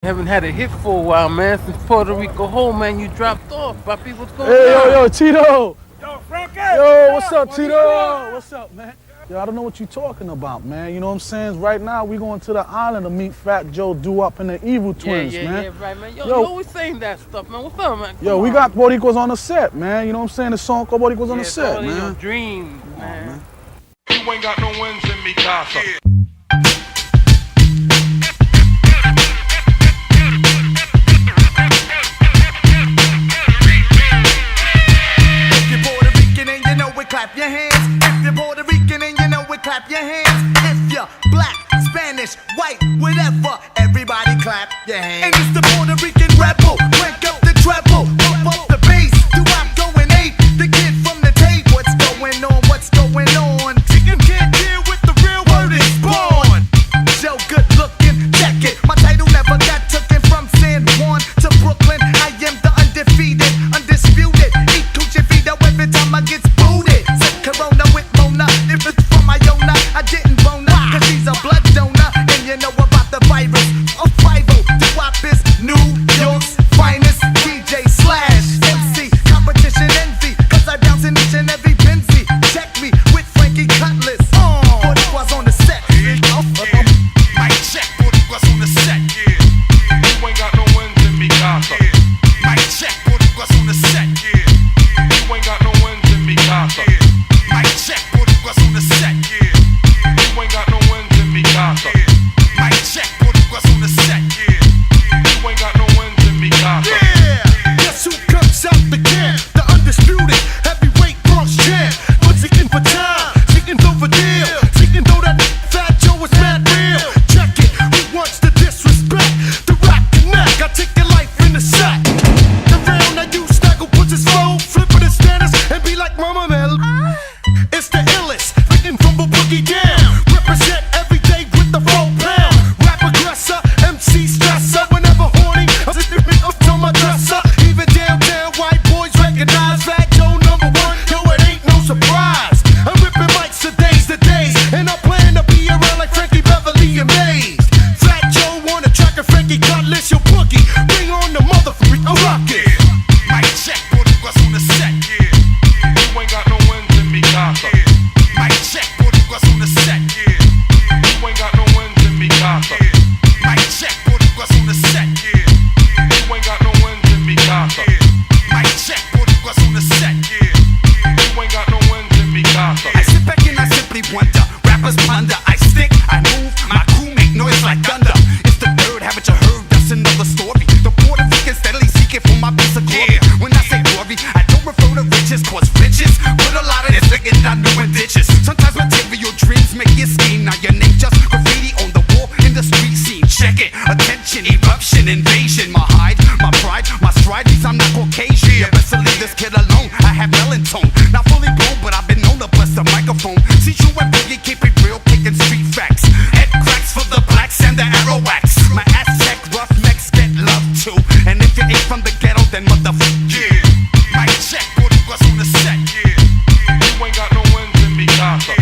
Haven't had a hit for a while, man. Since Puerto Rico home, man, you dropped off. Papi, what's going on? Hey, yo, Tito. Yo, Frankie. Yo, what's up, Tito? What's up, man? Yo, I don't know what you're talking about, man. You know what I'm saying? Right now, we going to the island to meet Fat Joe, Doo Wop, and the Evil Twins, man. Yeah, right, man. Yo, you always saying that stuff, man. What's up, man? Yo, we got Boricuas on the set, man. You know what I'm saying? The song called Boricuas on the set, all in man. your dreams, man. You ain't got no wins in me, casa. Clap your hands. If you're Puerto Rican and you know it, clap your hands. If you're black, Spanish, white, whatever, everybody clap your hands. And it's the Puerto Rican rebel. Crank up the treble, pump up the bass. Do I'm going eight? The kid from the tape. What's going on? What's going on? Chicken can't deal with the real word is born. Joe, good looking, check it. My title never got taken from San Juan to Brooklyn. I am the undefeated, undisputed. Eat coochie feed up every time I get booted. Corona with Mona, if it's from Iona, I didn't bone her, cause she's a blood donor, and you know about the virus. A 5-0, Doo Wop is New York's finest DJ / MC, competition envy, cause I bounce in each and every Benzie. Check me with Frankie Cutlass, Boricuas on the set. Mic check, Boricuas on the set. You ain't got no wins in me, casa. Mic check, Boricuas on the set. You ain't got no wins in me, casa. Mic check, Boricuas on the set. You ain't got no wins in me, casa. Mic check, Boricuas on the set. You ain't got no wins in me, casa. Yeah, guess who comes out the camp? The undisputed heavyweight Bronx champ. But seeking for time, seeking over deal, seeking though that Fat Joe is mad real. Check it, who wants the disrespect? The rap connect, I take your life in the sack. The round I use snaggle puts his flow, flipping his status and be like Mama Mel. It's the illest, written from a boogie down. Represent every day with the 4 pound. Rap aggressor, MC stresser. Whenever horny, I'm sitting up to my dresser. Even downtown, white boys recognize Fat Joe #1. Yo, it ain't no surprise. I'm ripping mics for days to days, and I plan to be around like Frankie Beverly and Maze. Fat Joe on the track of Frankie Cutlass, your boogie. Bring on the motherfucker, I rock it. Mic check, Boricuas on the set. You ain't got no wins in me, casa. Mic check, Boricuas on the set. You ain't got no wins in me, casa. Mic check, Boricuas on the set. You ain't got no wins in me, casa. Mic check, Boricuas on the set. You ain't got no wins in me, casa. I sit back and I simply wonder. Rappers plunder, I stick, I move, my crew make noise like thunder. It's the third, haven't you heard? That's another story. The Puerto Rican steadily seeking for my piece of glory. When I say glory, I don't refer to riches, cause riches put a lot of this thinking down doing ditches. Sometimes material dreams make you scheme. Now your name just graffiti on the wall in the street scene. Check it, attention, eruption, invasion. My hide, my pride, my stride, these I'm not Caucasian. You best to leave this kid alone. I have melon tone, not fully grown, but I've been known to bless the microphone. See you and Biggie, keep it real, kicking street facts. Head cracks for the blacks and the arrow wax. My Aztec rough necks get love too. And if you ain't from the ghetto, then motherfucker. Mic check, Boricuas on the set. You ain't got no wins in me, casa.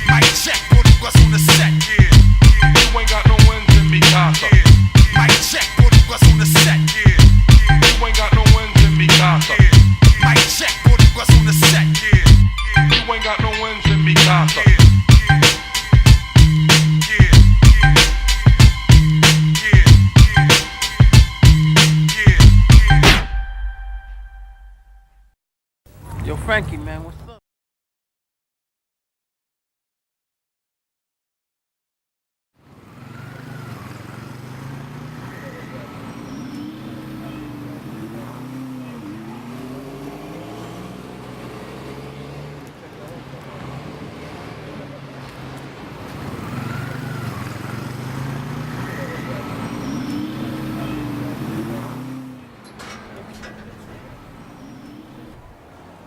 Mic check, Boricuas on the set. You ain't got no wins in me, casa. Mic check, Boricuas on the set. You ain't got no wins in me, casa. Mic check, Boricuas on the set. You ain't got no wins in me, casa. Yo, Frankie, man, what's up?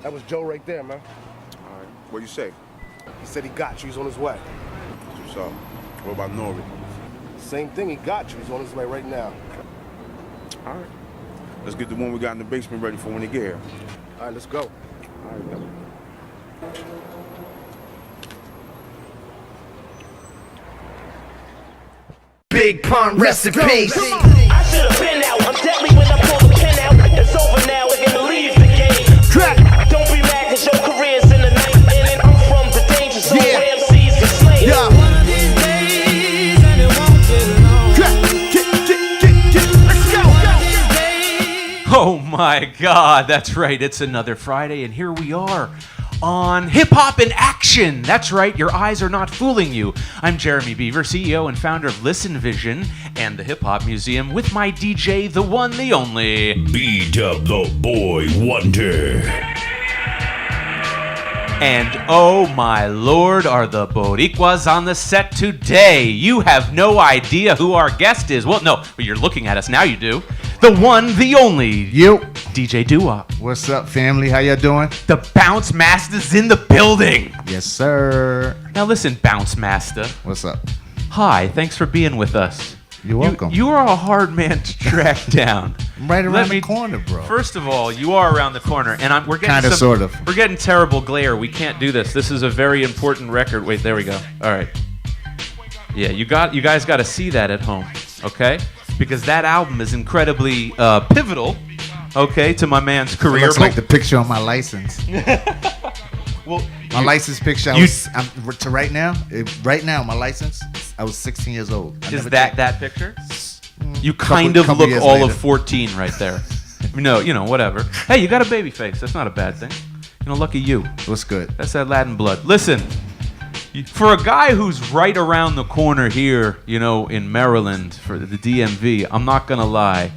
That was Joe right there, man. All right. What you say? He said he got you. He's on his way. What's up? What about Nori? Same thing. He got you. He's on his way right now. All right. Let's get the one we got in the basement ready for when they get here. All right, let's go. All right, brother. Big Pun, rest in peace. I my God, that's right. It's another Friday, and here we are on Hip Hop in Action. That's right, your eyes are not fooling you. I'm Jeremy Beaver, CEO and founder of Listen Vision and the Hip Hop Museum, with my DJ, the one, the only... B-Dub the Boy Wonder. And oh my lord, are the Boricuas on the set today. You have no idea who our guest is. Well, no, but you're looking at us, now you do. The one, the only. You. DJ Doo Wop. What's up, family? How y'all doing? The Bounce Master's in the building. Yes, sir. Now listen, Bounce Master. What's up? Hi, thanks for being with us. You're welcome. You are a hard man to track down. I'm right around the corner, bro. First of all, you are around the corner, and we're getting Kinda, sort of. We're getting terrible glare. We can't do this. This is a very important record. Wait, there we go. All right. Yeah, you guys got to see that at home, okay? Because that album is incredibly pivotal, okay, to my man's career. It looks like the picture on my license. Well, my license picture. To right now, my license. I was 16 years old. Is that picture? You kind of look all later. Of 14 right there. No, whatever. Hey, you got a baby face. That's not a bad thing. Lucky you. What's good? That's that Latin blood. Listen, for a guy who's right around the corner here, in Maryland for the DMV, I'm not gonna lie.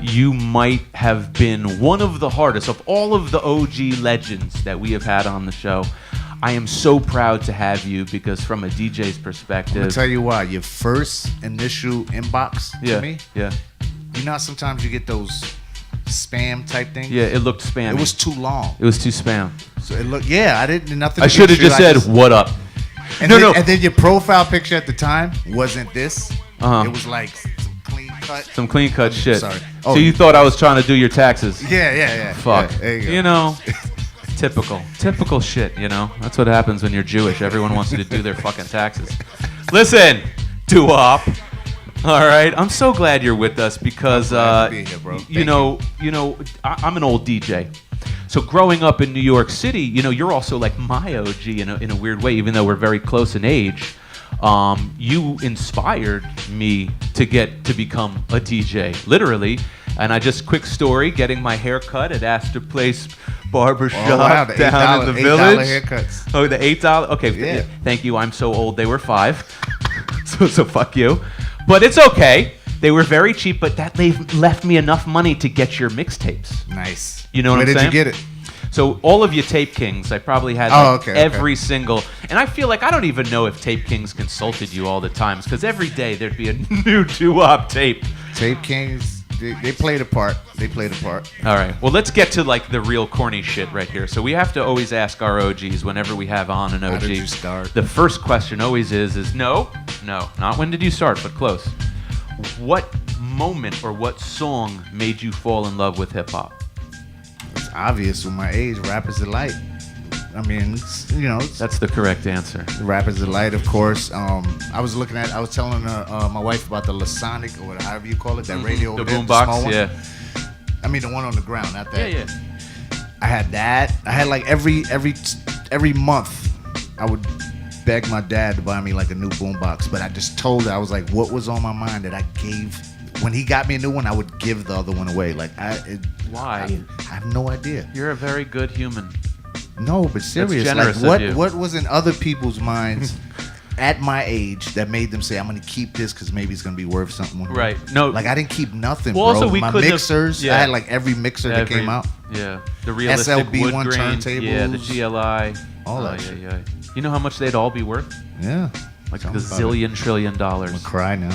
You might have been one of the hardest of all of the OG legends that we have had on the show. I am so proud to have you because from a DJ's perspective... I'll tell you why. Your first initial inbox to me, how sometimes you get those spam type things? Yeah, it looked spammy. It was too long. It was too spam. So it looked, I didn't, nothing. I should have just said, what up? And And then your profile picture at the time wasn't this. It was like... Some clean cut shit. Sorry. So you thought I was trying to do your taxes? Yeah. Fuck. Yeah, there you go. Typical shit, That's what happens when you're Jewish. Everyone wants you to do their fucking taxes. Listen, Doo Wop. All right, I'm so glad you're with us because I'm glad to be here, bro. I'm an old DJ. So growing up in New York City, you're also like my OG in a weird way, even though we're very close in age. You inspired me to become a DJ, literally. And quick story, getting my hair cut at Astor Place Barbershop down in the village. $8 haircuts. Oh, the $8? Okay, yeah. Thank you. I'm so old. They were $5. so fuck you. But it's okay. They were very cheap, but that left me enough money to get your mixtapes. Nice. You know what I'm saying? Where did you get it? So all of you Tape Kings, I probably had every single, and I feel like I don't even know if Tape Kings consulted you all the times, because every day there'd be a new Doo Wop tape. Tape Kings, they played a part. All right, well let's get to like the real corny shit right here. So we have to always ask our OGs whenever we have on an OG. How did you start? The first question always is no, not when did you start, but close. What moment or what song made you fall in love with hip hop? It's obvious with my age, Rappers Delight. I mean, that's the correct answer. Rappers Delight, of course. I was telling my wife about the Lasonic, or however you call it, that radio. The boombox, yeah. I mean, the one on the ground, not that. Yeah. I had that. I had like every month, I would beg my dad to buy me like a new boombox, but I just told her, I was like, what was on my mind that I gave. When he got me a new one, I would give the other one away. Why? I have no idea. You're a very good human. No, but serious. Generous like of you. what was in other people's minds at my age that made them say, I'm going to keep this because maybe it's going to be worth something. Right. No. Like I didn't keep nothing, well, bro. Also, my mixers, I had like every mixer that came out. Yeah. The realistic SLB wood one grain, turntables. Yeah, the GLI. All that shit. Yeah. You know how much they'd all be worth? Yeah. Like a $1 trillion. I'm going to cry now.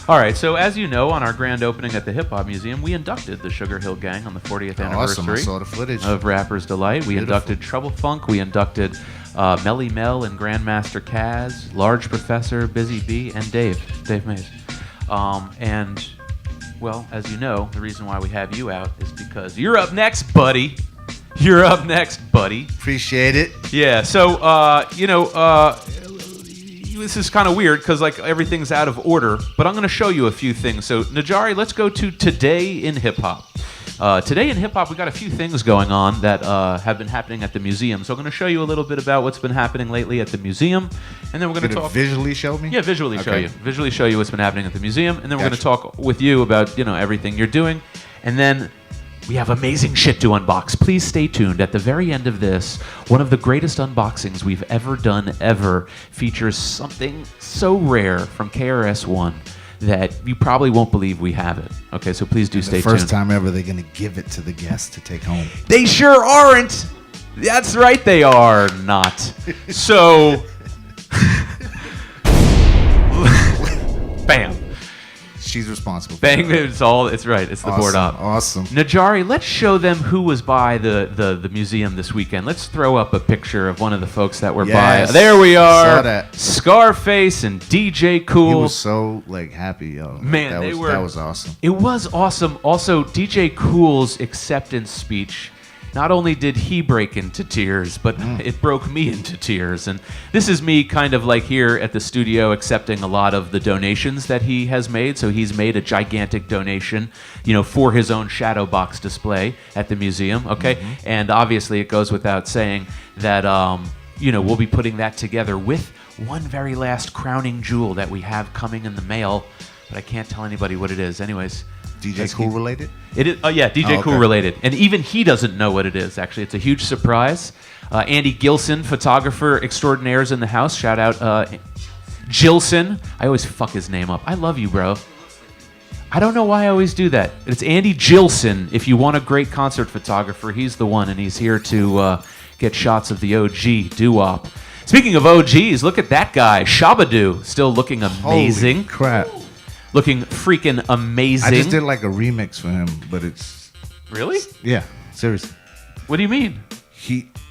All right, so as you know, on our grand opening at the Hip Hop Museum, we inducted the Sugar Hill Gang on the 40th anniversary I saw the footage. of Rappers Delight. We inducted Trouble Funk. We inducted Melly Mel and Grandmaster Kaz, Large Professor, Busy Bee, and Dave Mays. And, well, as you know, the reason why we have you out is because you're up next, buddy. Appreciate it. Yeah, so, this is kind of weird because like everything's out of order, but I'm going to show you a few things. So Najari, let's go to Today in Hip Hop. Today in Hip Hop, we got a few things going on that have been happening at the museum. So I'm going to show you a little bit about what's been happening lately at the museum, and then we're going to talk. Visually show me? Yeah, visually show you. Visually show you what's been happening at the museum, and then we're going to talk with you about everything you're doing, and then We have amazing shit to unbox. Please stay tuned. At the very end of this, one of the greatest unboxings we've ever done ever features something so rare from KRS-One that you probably won't believe we have it. Okay, so please do stay tuned. The first time ever they're going to give it to the guests to take home. They sure aren't. That's right, they are not. So, bam. She's responsible. Bang, it's right. It's the board op. Awesome. Najari, let's show them who was by the museum this weekend. Let's throw up a picture of one of the folks that were by. There we are. Saw that. Scarface and DJ Cool. He was so happy, yo. Man, that was awesome. It was awesome. Also, DJ Cool's acceptance speech. Not only did he break into tears, but it broke me into tears. And this is me kind of like here at the studio accepting a lot of the donations that he has made. So he's made a gigantic donation, for his own shadow box display at the museum. Okay. Mm-hmm. And obviously it goes without saying that, we'll be putting that together with one very last crowning jewel that we have coming in the mail, but I can't tell anybody what it is. Anyways. DJ Cool related? It is. Oh yeah, DJ Cool related, and even he doesn't know what it is. Actually, it's a huge surprise. Andy Gilson, photographer extraordinaire, is in the house. Shout out Gilson. I always fuck his name up. I love you, bro. I don't know why I always do that. It's Andy Gilson. If you want a great concert photographer, he's the one, and he's here to get shots of the OG Doo Wop. Speaking of OGs, look at that guy, Shabba-Doo, still looking amazing. Holy crap. Looking freaking amazing. I just did like a remix for him, but it's... Really? Yeah, seriously. What do you mean?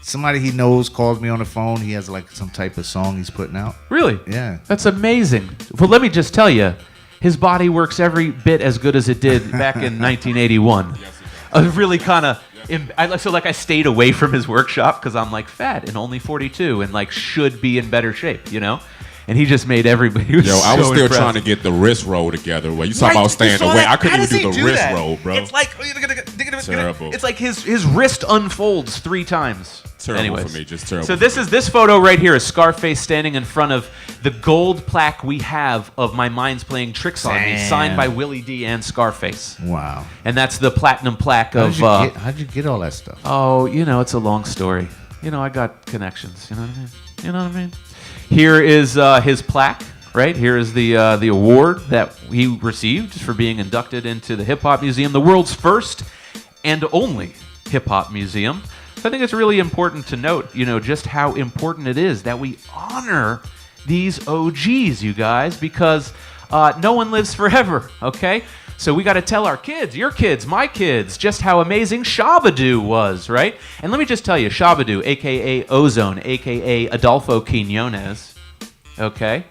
Somebody he knows called me on the phone. He has like some type of song he's putting out. Really? Yeah. That's amazing. Well, let me just tell you, his body works every bit as good as it did back in 1981. I was really kind of... I stayed away from his workshop because I'm like fat and only 42 and should be in better shape, And he just made everybody. I was still trying to get the wrist roll together. Well, you talking about staying away? I couldn't even do the wrist roll, bro. It's like terrible. It's like his wrist unfolds 3 times. Terrible Anyways. for me, just terrible. So this photo right here is Scarface standing in front of the gold plaque we have of My Mind's Playing Tricks on Me, signed by Willie D and Scarface. Wow. And that's the platinum plaque of. How'd you get all that stuff? Oh, it's a long story. I got connections. You know what I mean? Here is his plaque, right? Here is the award that he received for being inducted into the Hip Hop Museum, the world's first and only hip hop museum. So I think it's really important to note, just how important it is that we honor these OGs, you guys, because no one lives forever, okay? So we got to tell our kids, your kids, my kids, just how amazing Shabba-Doo was, right? And let me just tell you, Shabba-Doo, a.k.a. Ozone, a.k.a. Adolfo Quinones, okay,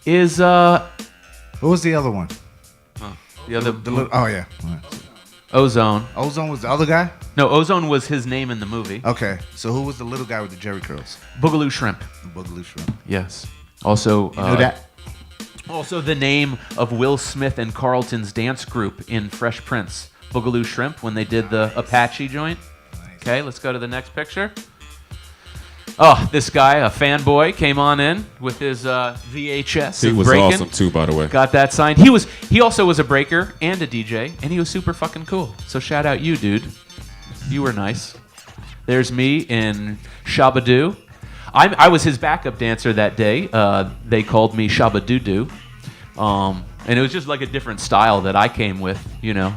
is... What was the other one? The other... Oh, yeah. Ozone. Ozone was the other guy? No, Ozone was his name in the movie. Okay, so who was the little guy with the jerry curls? Boogaloo Shrimp. Boogaloo Shrimp. Yes. Also... You know that? Also the name of Will Smith and Carlton's dance group in Fresh Prince, Boogaloo Shrimp, when they did the Apache joint. Okay, let's go to the next picture. Oh, this guy, a fanboy, came on in with his VHS. He was breaking. awesome too, by the way. Got that signed. He also was a breaker and a DJ, and he was super fucking cool. So shout out you, dude. You were nice. There's me in Shabba-Doo. I was his backup dancer that day. They called me Shabba-Doo-Doo. And it was just like a different style that I came with, Where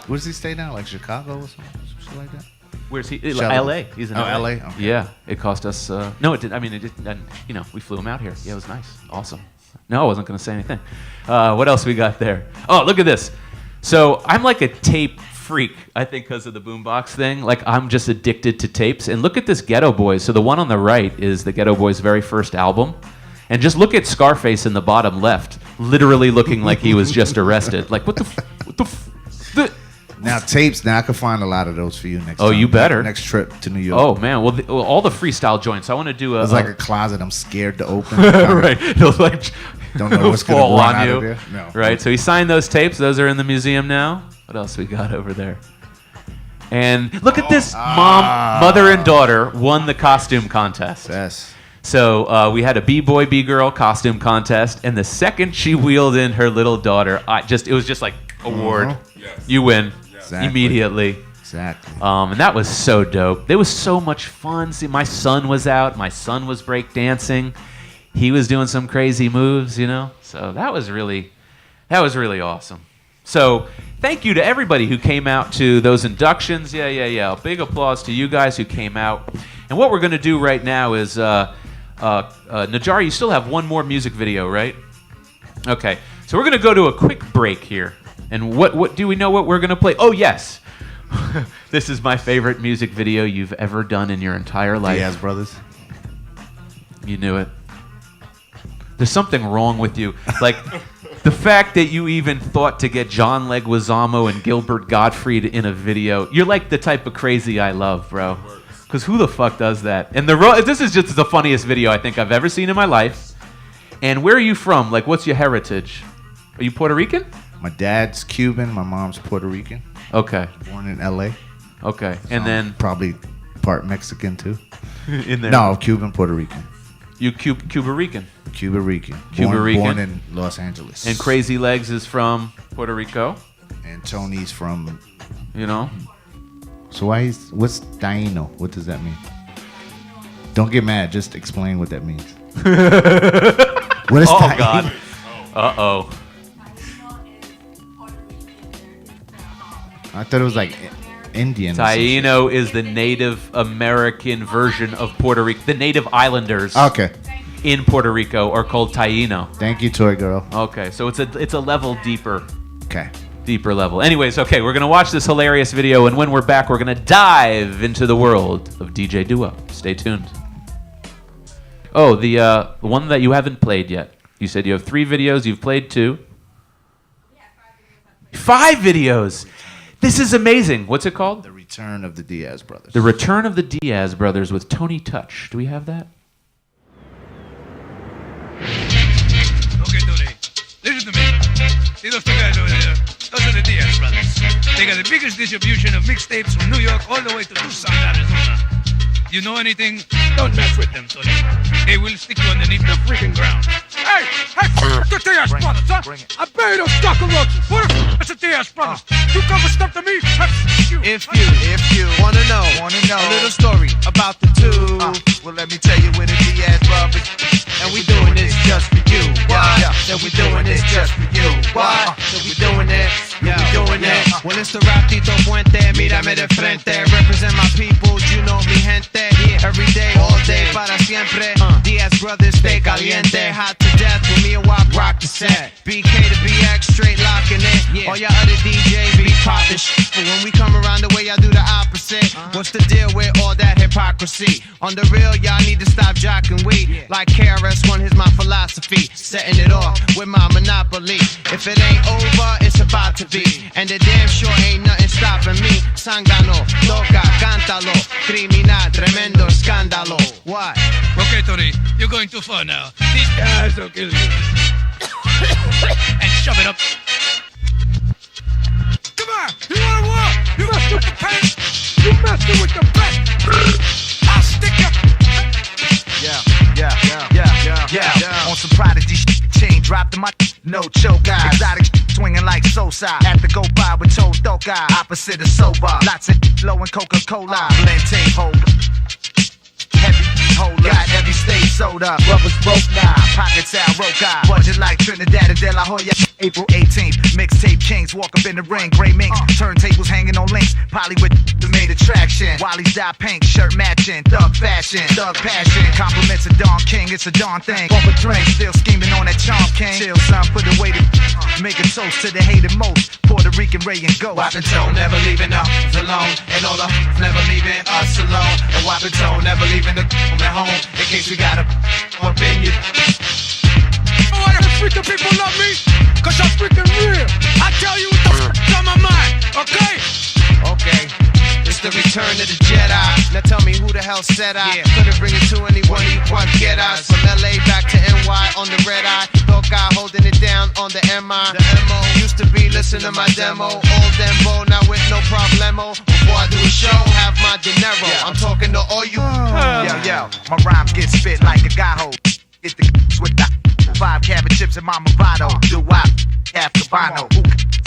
does he stay now? Like Chicago or something like that? Where's he? L.A. He's in L.A. L.A.? Okay. Yeah. It cost us... no, it didn't. I mean, it didn't. We flew him out here. Yeah, it was nice. Awesome. No, I wasn't going to say anything. What else we got there? Oh, look at this. So I'm like a tape freak, I think, because of the boombox thing. Like, I'm just addicted to tapes. And look at this Ghetto Boys. So the one on the right is the Ghetto Boys' very first album. And just look at Scarface in the bottom left, literally looking like he was just arrested. Like, what the Now, tapes, I can find a lot of those for you next time. Oh, you better. Next trip to New York. Oh, man. Well, all the freestyle joints. I want to do a... It's like a closet I'm scared to open. Right. It'll like... Don't know what's going to fall run on out you. of there. No. Right. So he signed those tapes. Those are in the museum now. What else we got over there? And look at this. Mother and daughter won the costume contest. Yes. So we had a B-boy, B-girl costume contest, and the second she wheeled in her little daughter, it was just like award. Yes. You win Exactly. immediately. Exactly. And that was so dope. It was so much fun. See, my son was out. My son was break dancing. He was doing some crazy moves, you know. So that was really awesome. So thank you to everybody who came out to those inductions. Yeah. Big applause to you guys who came out. And what we're going to do right now is, Najjar, you still have one more music video, right? Okay. So we're going to go to a quick break here. And what do we know what we're going to play? Oh, yes. This is my favorite music video you've ever done in your entire life. Diaz Brothers. You knew it. There's something wrong with you. Like, the fact that you even thought to get John Leguizamo and Gilbert Gottfried in a video. You're like the type of crazy I love, bro. Because who the fuck does that? And this is just the funniest video I think I've ever seen in my life. And where are you from? Like, what's your heritage? Are you Puerto Rican? My dad's Cuban. My mom's Puerto Rican. Okay. Born in L.A. Okay. So and then... probably part Mexican, too. In there. No, Cuban, Puerto Rican. You Cuba Rican? Cuba Rican. Born in Los Angeles. And Crazy Legs is from Puerto Rico. And Tony's from... You know? So what's Taino? What does that mean? Don't get mad. Just explain what that means. What is Taino? God. Uh-oh. I thought it was like Indian. Taino is the Native American version of Puerto Rico. The Native Islanders in Puerto Rico are called Taino. Thank you, Toy Girl. Okay, so it's a level deeper. Okay. Deeper level. Anyways, okay, we're going to watch this hilarious video, and when we're back, we're going to dive into the world of DJ Doo Wop. Stay tuned. Oh, the one that you haven't played yet. You said you have 3 videos. You've played 2. 5 videos. This is amazing. What's it called? The Return of the Diaz Brothers. The Return of the Diaz Brothers with Tony Touch. Do we have that? Okay, Tony. Listen to me. See those 2 guys over there? Those are the Diaz Brothers. They got the biggest distribution of mixtapes from New York all the way to Tucson, Arizona. You know anything? Don't mess with them, Tony. They will stick you underneath the freaking ground. Hey, the Diaz Brothers, huh? I bet those cockroaches. What the f*** is the Diaz Brothers? You come and stuff to me? If you wanna know a little story about the 2, well, let me tell you we're the Diaz Brothers. And we doing this just for you. Why? That we doing this just for you. Why? That we doing it. We doing it. Well, it's the Ratito Puente. Mírame de frente. Represent my people. You know me, gente. Every day, all day, para siempre. Diaz Brothers, stay caliente. Hot to death. With me and Wop rock the set. BK to BX, straight locking it. All your other DJs be poppin' shit. But when we come around the way, y'all do the opposite. What's the deal with all that hypocrisy? On the real, y'all need to stop jocking weed. Like KRS-One, here's my philosophy. Setting it off with my monopoly. If it ain't over, it's about to be. And the damn sure ain't nothing stopping me. Sangano, toca, cántalo. Criminal, tremendo escándalo. What? Okay, Tony, you're going too far now. These guys will kill you. And shove it up. Come on, you wanna walk? You messed with the paint. You messed with the best. I'll stick you. Yeah. On some prodigy shit, chain dropped in my no choke eyes. Exotic shit, swinging like Sosa. At the go by with Toe Doka. Opposite of sober. Lots of low and Coca-Cola. Blend tape holder. Heavy holder. Got every state sold up. Rubbers broke now. Pockets out roca. Budget like Trinidad and De La Hoya. April 18th. Mixtape kings walk up in the ring. Gray minks. Turntables hanging on links. Polly with the made attraction. Wally's dot pink. Shirt matching. Thug fashion. Thug passion. Compliments of Don King. It's a Don thing. Bump a drink. Still scheming on that charm king. Chill son. Put away the make a toast to the hated most. Puerto Rican Ray and Go. Wop and Toe never leaving us alone. And all the never leaving us alone. And Wop and Toe never leaving the at home. In case we got a up in you. Oh, I gotta freaking people love me. Cause I'm freaking real. I tell you what the f***'s on my mind. Okay? Okay. It's the return of the Jedi. Now tell me who the hell said I couldn't bring it to anyone you quite get us. From LA back to NY on the red eye. Thought guy holding it down on the MI. The MO used to be listen to my demo. All dembo now with no problemo. Before I do a show, have my dinero. I'm talking to all you. Yo, my rhymes get spit like a gaho. Hit the with the 5 cabbage chips in my Movado. Do I have Cabano?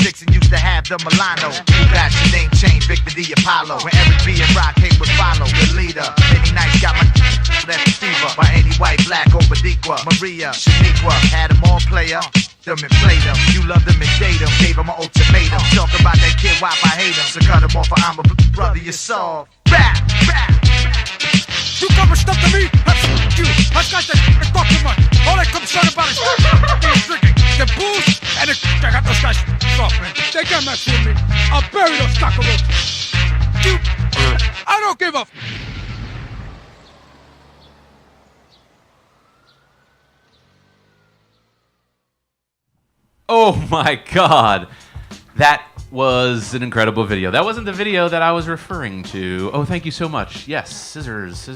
6 and use to have the Milano. Who got your name changed, Victor D. Apollo. When Eric B. and Rock King would follow the leader. Any night got my that fever. By any white, black, or Badiqua. Maria, Shaniqua, had them all player. Them and played them. You loved them and dated them. Gave them an ultimatum. Talk about that kid, why I hate him. So cut him off, I'm a brother, you saw. Rap, rap. You come and stuff to me? You. I got that fucking money. All I come concerned about is drinking, the booze, and the I got those guys soft, man. They can't mess with me. I'll bury those cockroaches. You. I don't give a. Oh my God. That was an incredible video. That wasn't the video that I was referring to. Oh, thank you so much. Yes, scissors.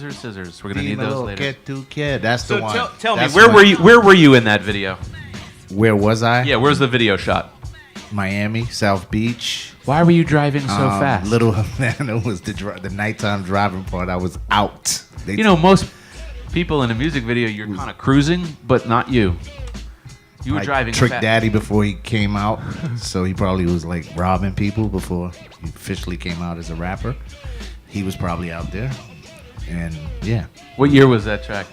We're gonna need those later. That's the one. Tell me, where were you in that video? Where was I? Yeah, where's the video shot? Miami, South Beach. Why were you driving so fast? Little man, it was the nighttime driving part. I was out. Most people in a music video, you're kind of cruising, but not you. You were driving Trick fast. Daddy before he came out, so he probably was like robbing people before he officially came out as a rapper. He was probably out there, and yeah. What year was that track?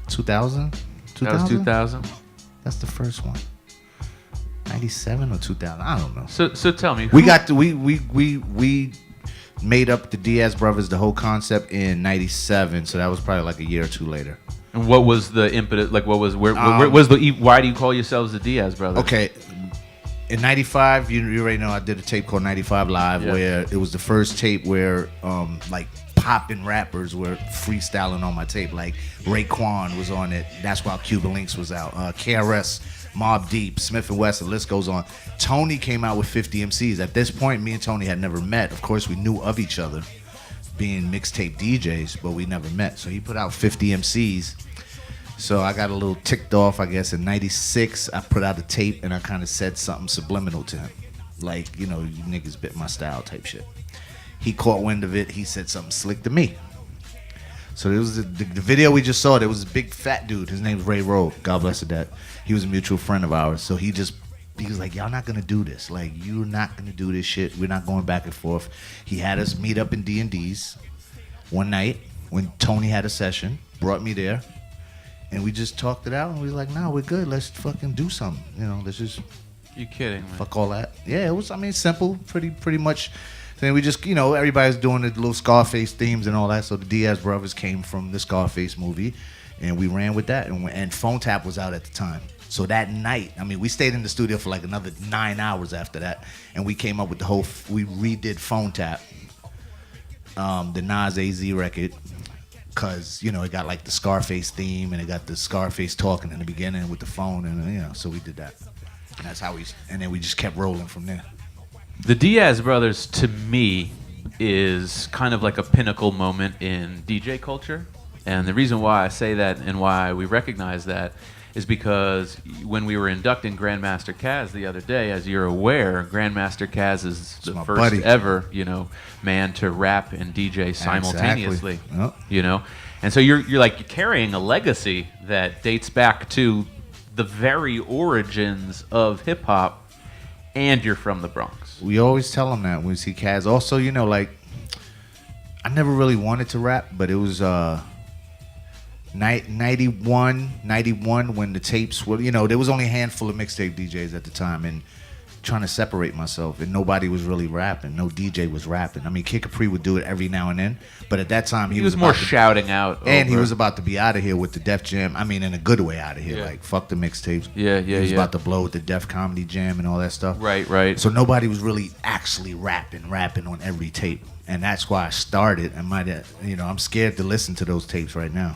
2000. That was 2000. That's the first one. 97 or 2000. I don't know. So tell me. We made up the Diaz Brothers, the whole concept in 97. So that was probably like a year or two later. And what was the impetus? Like, where was the? Why do you call yourselves the Diaz Brothers? Okay, in '95, you already know I did a tape called '95 Live, where it was the first tape where like poppin' rappers were freestyling on my tape. Like Raekwon was on it. That's why Cuban Links was out. KRS, Mobb Deep, Smith and Wesson. The list goes on. Tony came out with 50 MCs. At this point, me and Tony had never met. Of course, we knew of each other, being mixtape DJs, but we never met. So he put out 50 MCs. So I got a little ticked off, I guess. In 96, I put out a tape and I kind of said something subliminal to him. Like, you niggas bit my style type shit. He caught wind of it. He said something slick to me. So it was the video we just saw. There was a big fat dude. His name's Ray Rowe. God bless the dead. He was a mutual friend of ours. So he was like, y'all not going to do this. Like, you're not going to do this shit. We're not going back and forth. He had us meet up in D&D's one night when Tony had a session. Brought me there. And we just talked it out, and we was like, "Nah, we're good. Let's fucking do something. Let's just." You kidding, man? Fuck all that. Yeah, it was. I mean, simple, pretty much. Then we just, everybody's doing the little Scarface themes and all that. So the Diaz Brothers came from the Scarface movie, and we ran with that. And Phone Tap was out at the time. So that night, I mean, we stayed in the studio for like another 9 hours after that, and we came up with we redid Phone Tap, the Nas AZ record. Because, it got like the Scarface theme and it got the Scarface talking in the beginning with the phone. And, so we did that. And that's how and then we just kept rolling from there. The Diaz Brothers, to me, is kind of like a pinnacle moment in DJ culture. And the reason why I say that and why we recognize that is because when we were inducting Grandmaster Caz the other day, as you're aware, Grandmaster Caz is the first buddy. ever, man to rap and DJ simultaneously. Exactly. Yep. And so you're carrying a legacy that dates back to the very origins of hip hop, and you're from the Bronx. We always tell them that when we see Caz. Also, I never really wanted to rap, but it was 91 when the tapes were, there was only a handful of mixtape DJs at the time, and trying to separate myself, and nobody was really rapping. No DJ was rapping. I mean, Kid Capri would do it every now and then, but at that time he was more shouting out. And he was about to be out of here with the Def Jam. I mean, in a good way out of here. Yeah. Like, fuck the mixtapes. Yeah. He was about to blow with the Def Comedy Jam and all that stuff. Right. So nobody was really actually rapping on every tape. And that's why I started. I'm scared to listen to those tapes right now.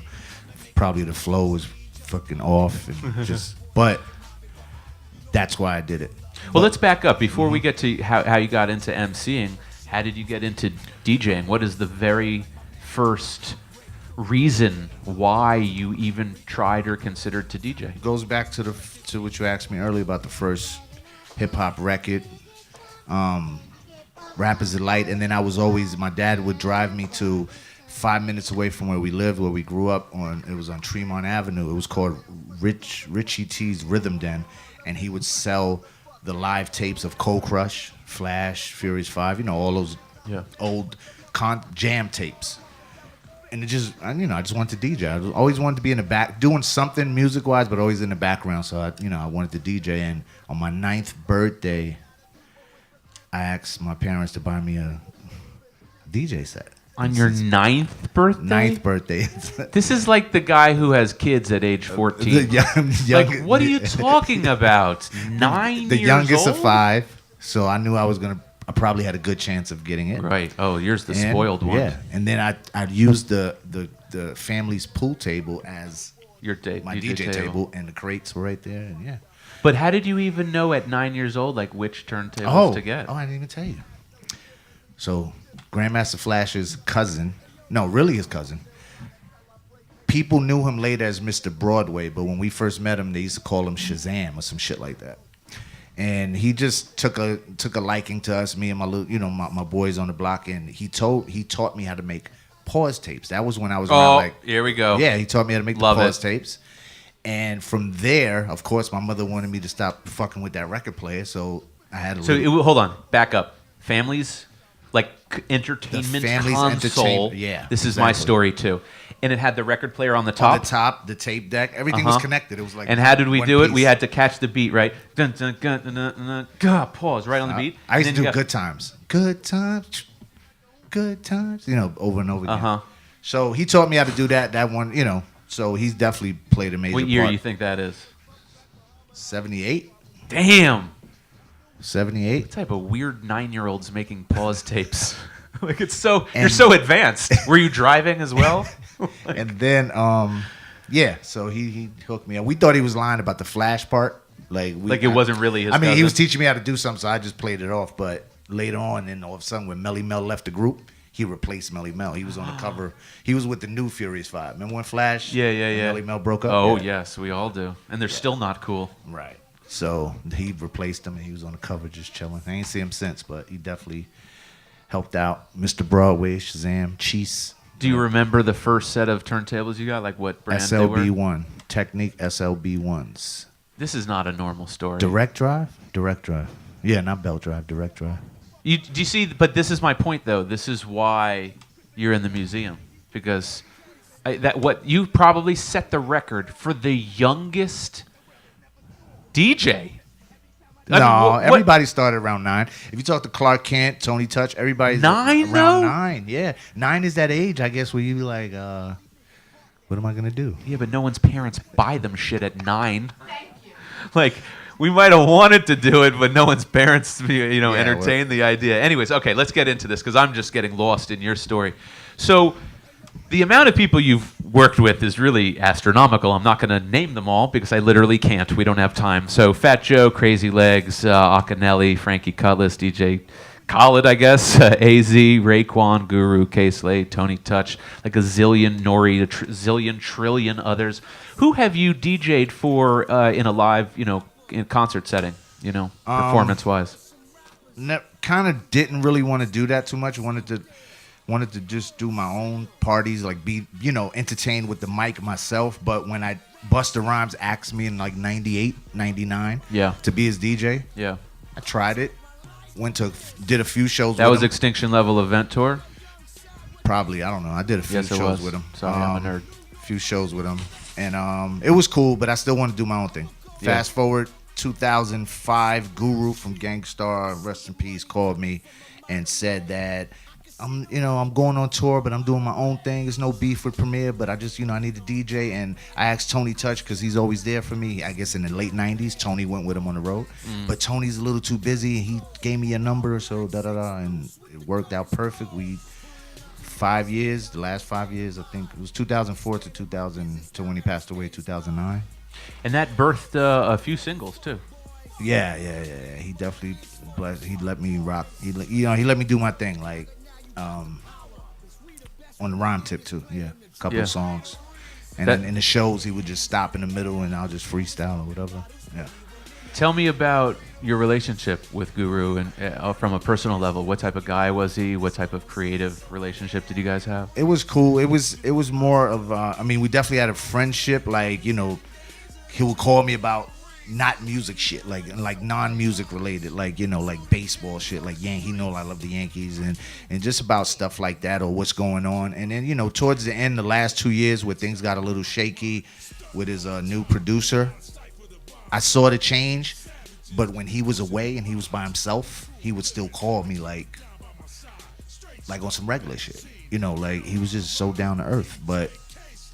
Probably the flow was fucking off and but that's why I did it. Well, let's back up before we get to how you got into MCing. How did you get into DJing? What is the very first reason why you even tried or considered to DJ? It goes back to what you asked me earlier about the first hip hop record, Rap is a Light, and then my dad would drive me to 5 minutes away from where we lived, where we grew up. It was on Tremont Avenue. It was called Richie T's Rhythm Den, and he would sell the live tapes of Cold Crush, Flash, Furious 5, all those old jam tapes. And it just, I just wanted to DJ. I always wanted to be in the back, doing something music-wise, but always in the background. So, I wanted to DJ. And on my 9th birthday, I asked my parents to buy me a DJ set. On your 9th birthday? 9th birthday. This is like the guy who has kids at age 14. Like, what are you talking about? 9 years old? The youngest of 5. So I knew I probably had a good chance of getting it. Right. Oh, yours the spoiled one. Yeah. And then I'd used the family's pool table as my DJ table, and the crates were right there. And But how did you even know at 9 years old, like, which turntables to get? Oh, I didn't even tell you. So Grandmaster Flash's cousin, no, really his cousin, people knew him later as Mr. Broadway, but when we first met him, they used to call him Shazam or some shit like that. And he just took a liking to us, me and my little, my boys on the block, and he taught me how to make pause tapes. That was when I was around, here we go. Yeah, he taught me how to make the pause tapes. And from there, of course, my mother wanted me to stop fucking with that record player, so I had to. Hold on, back up. Families, like entertainment console. Yeah, this is my story too. And it had the record player on the top. On the top, the tape deck, everything was connected. It was like. And how did we do it? We had to catch the beat, right? Dun, dun, dun, dun, dun, dun, pause right on the beat. I used to do good times, good times, over and over again. So he taught me how to do that. That one, So he's definitely played a major part. What year do you think that is? 78. Damn. 78. What type of weird 9-year-olds making pause tapes? Like you're so advanced. Were you driving as well? And then, so he hooked me up. We thought he was lying about the Flash part. Like it wasn't really his cousin. He was teaching me how to do something, so I just played it off. But later on, then all of a sudden, when Melly Mel left the group, he replaced Melly Mel. He was on the cover. He was with the new Furious 5. Remember when Flash? Yeah. Melly Mel broke up? Oh, yes, we all do. And they're still not cool. Right. So he replaced him, and he was on the cover just chilling. I ain't seen him since, but he definitely helped out. Mr. Broadway, Shazam, Cheese. Do you remember the first set of turntables you got? Like what brand they were? SLB1. Technique SLB1s. This is not a normal story. Direct drive? Direct drive. Yeah, not belt drive, direct drive. Do you see? But this is my point, though. This is why you're in the museum. Because you probably set the record for the youngest DJ. Everybody started around 9. If you talk to Clark Kent, Tony Touch, everybody's 9 around 9. Yeah, 9 is that age, I guess, where you be like, what am I gonna do? Yeah, but no one's parents buy them shit at 9. Thank you. Like we might have wanted to do it, but no one's parents, entertain the idea. Anyways, okay, let's get into this because I'm just getting lost in your story. So. The amount of people you've worked with is really astronomical. I'm not going to name them all because I literally can't. We don't have time. So Fat Joe, Crazy Legs, Akinelli, Frankie Cutlass, DJ Khaled, I guess, AZ, Raekwon, Guru, K-Slade, Tony Touch, like a zillion, Nori, a zillion, trillion others. Who have you DJ'd for in a live, in concert setting, performance-wise? Kind of didn't really want to do that too much. Wanted to just do my own parties, like be, entertained with the mic myself. But when Busta Rhymes asked me in like 98, 99 to be his DJ, I tried it. Did a few shows with him. That was Extinction Level Event Tour? Probably, I don't know. I did a few shows with him. Sorry, I'm a nerd. A few shows with him. And it was cool, but I still want to do my own thing. Fast forward 2005, Guru from Gangstar, rest in peace, called me and said that I'm going on tour, but I'm doing my own thing. There's no beef with Premier, but I just, I need a DJ. And I asked Tony Touch because he's always there for me. I guess in the late 90s, Tony went with him on the road. But Tony's a little too busy. He gave me a number, so and it worked out perfect. The last 5 years, I think it was 2004 to when he passed away, 2009. And that birthed a few singles, too. Yeah. He definitely he let me rock. He let me do my thing, like, on the rhyme tip too, a couple of songs, and then in the shows he would just stop in the middle and I'll just freestyle or whatever. Tell me about your relationship with Guru and from a personal level. What type of guy was he? What type of creative relationship did you guys have? It was cool. It was more of we definitely had a friendship. Like he would call me about not music shit, like non-music related, like, you know, like baseball shit, like he know I love the Yankees, and just about stuff like that, or what's going on. And then, you know, towards the end, the last 2 years where things got a little shaky with his new producer, I saw the change. But when he was away and he was by himself, he would still call me like on some regular shit, you know, like he was just so down to earth. But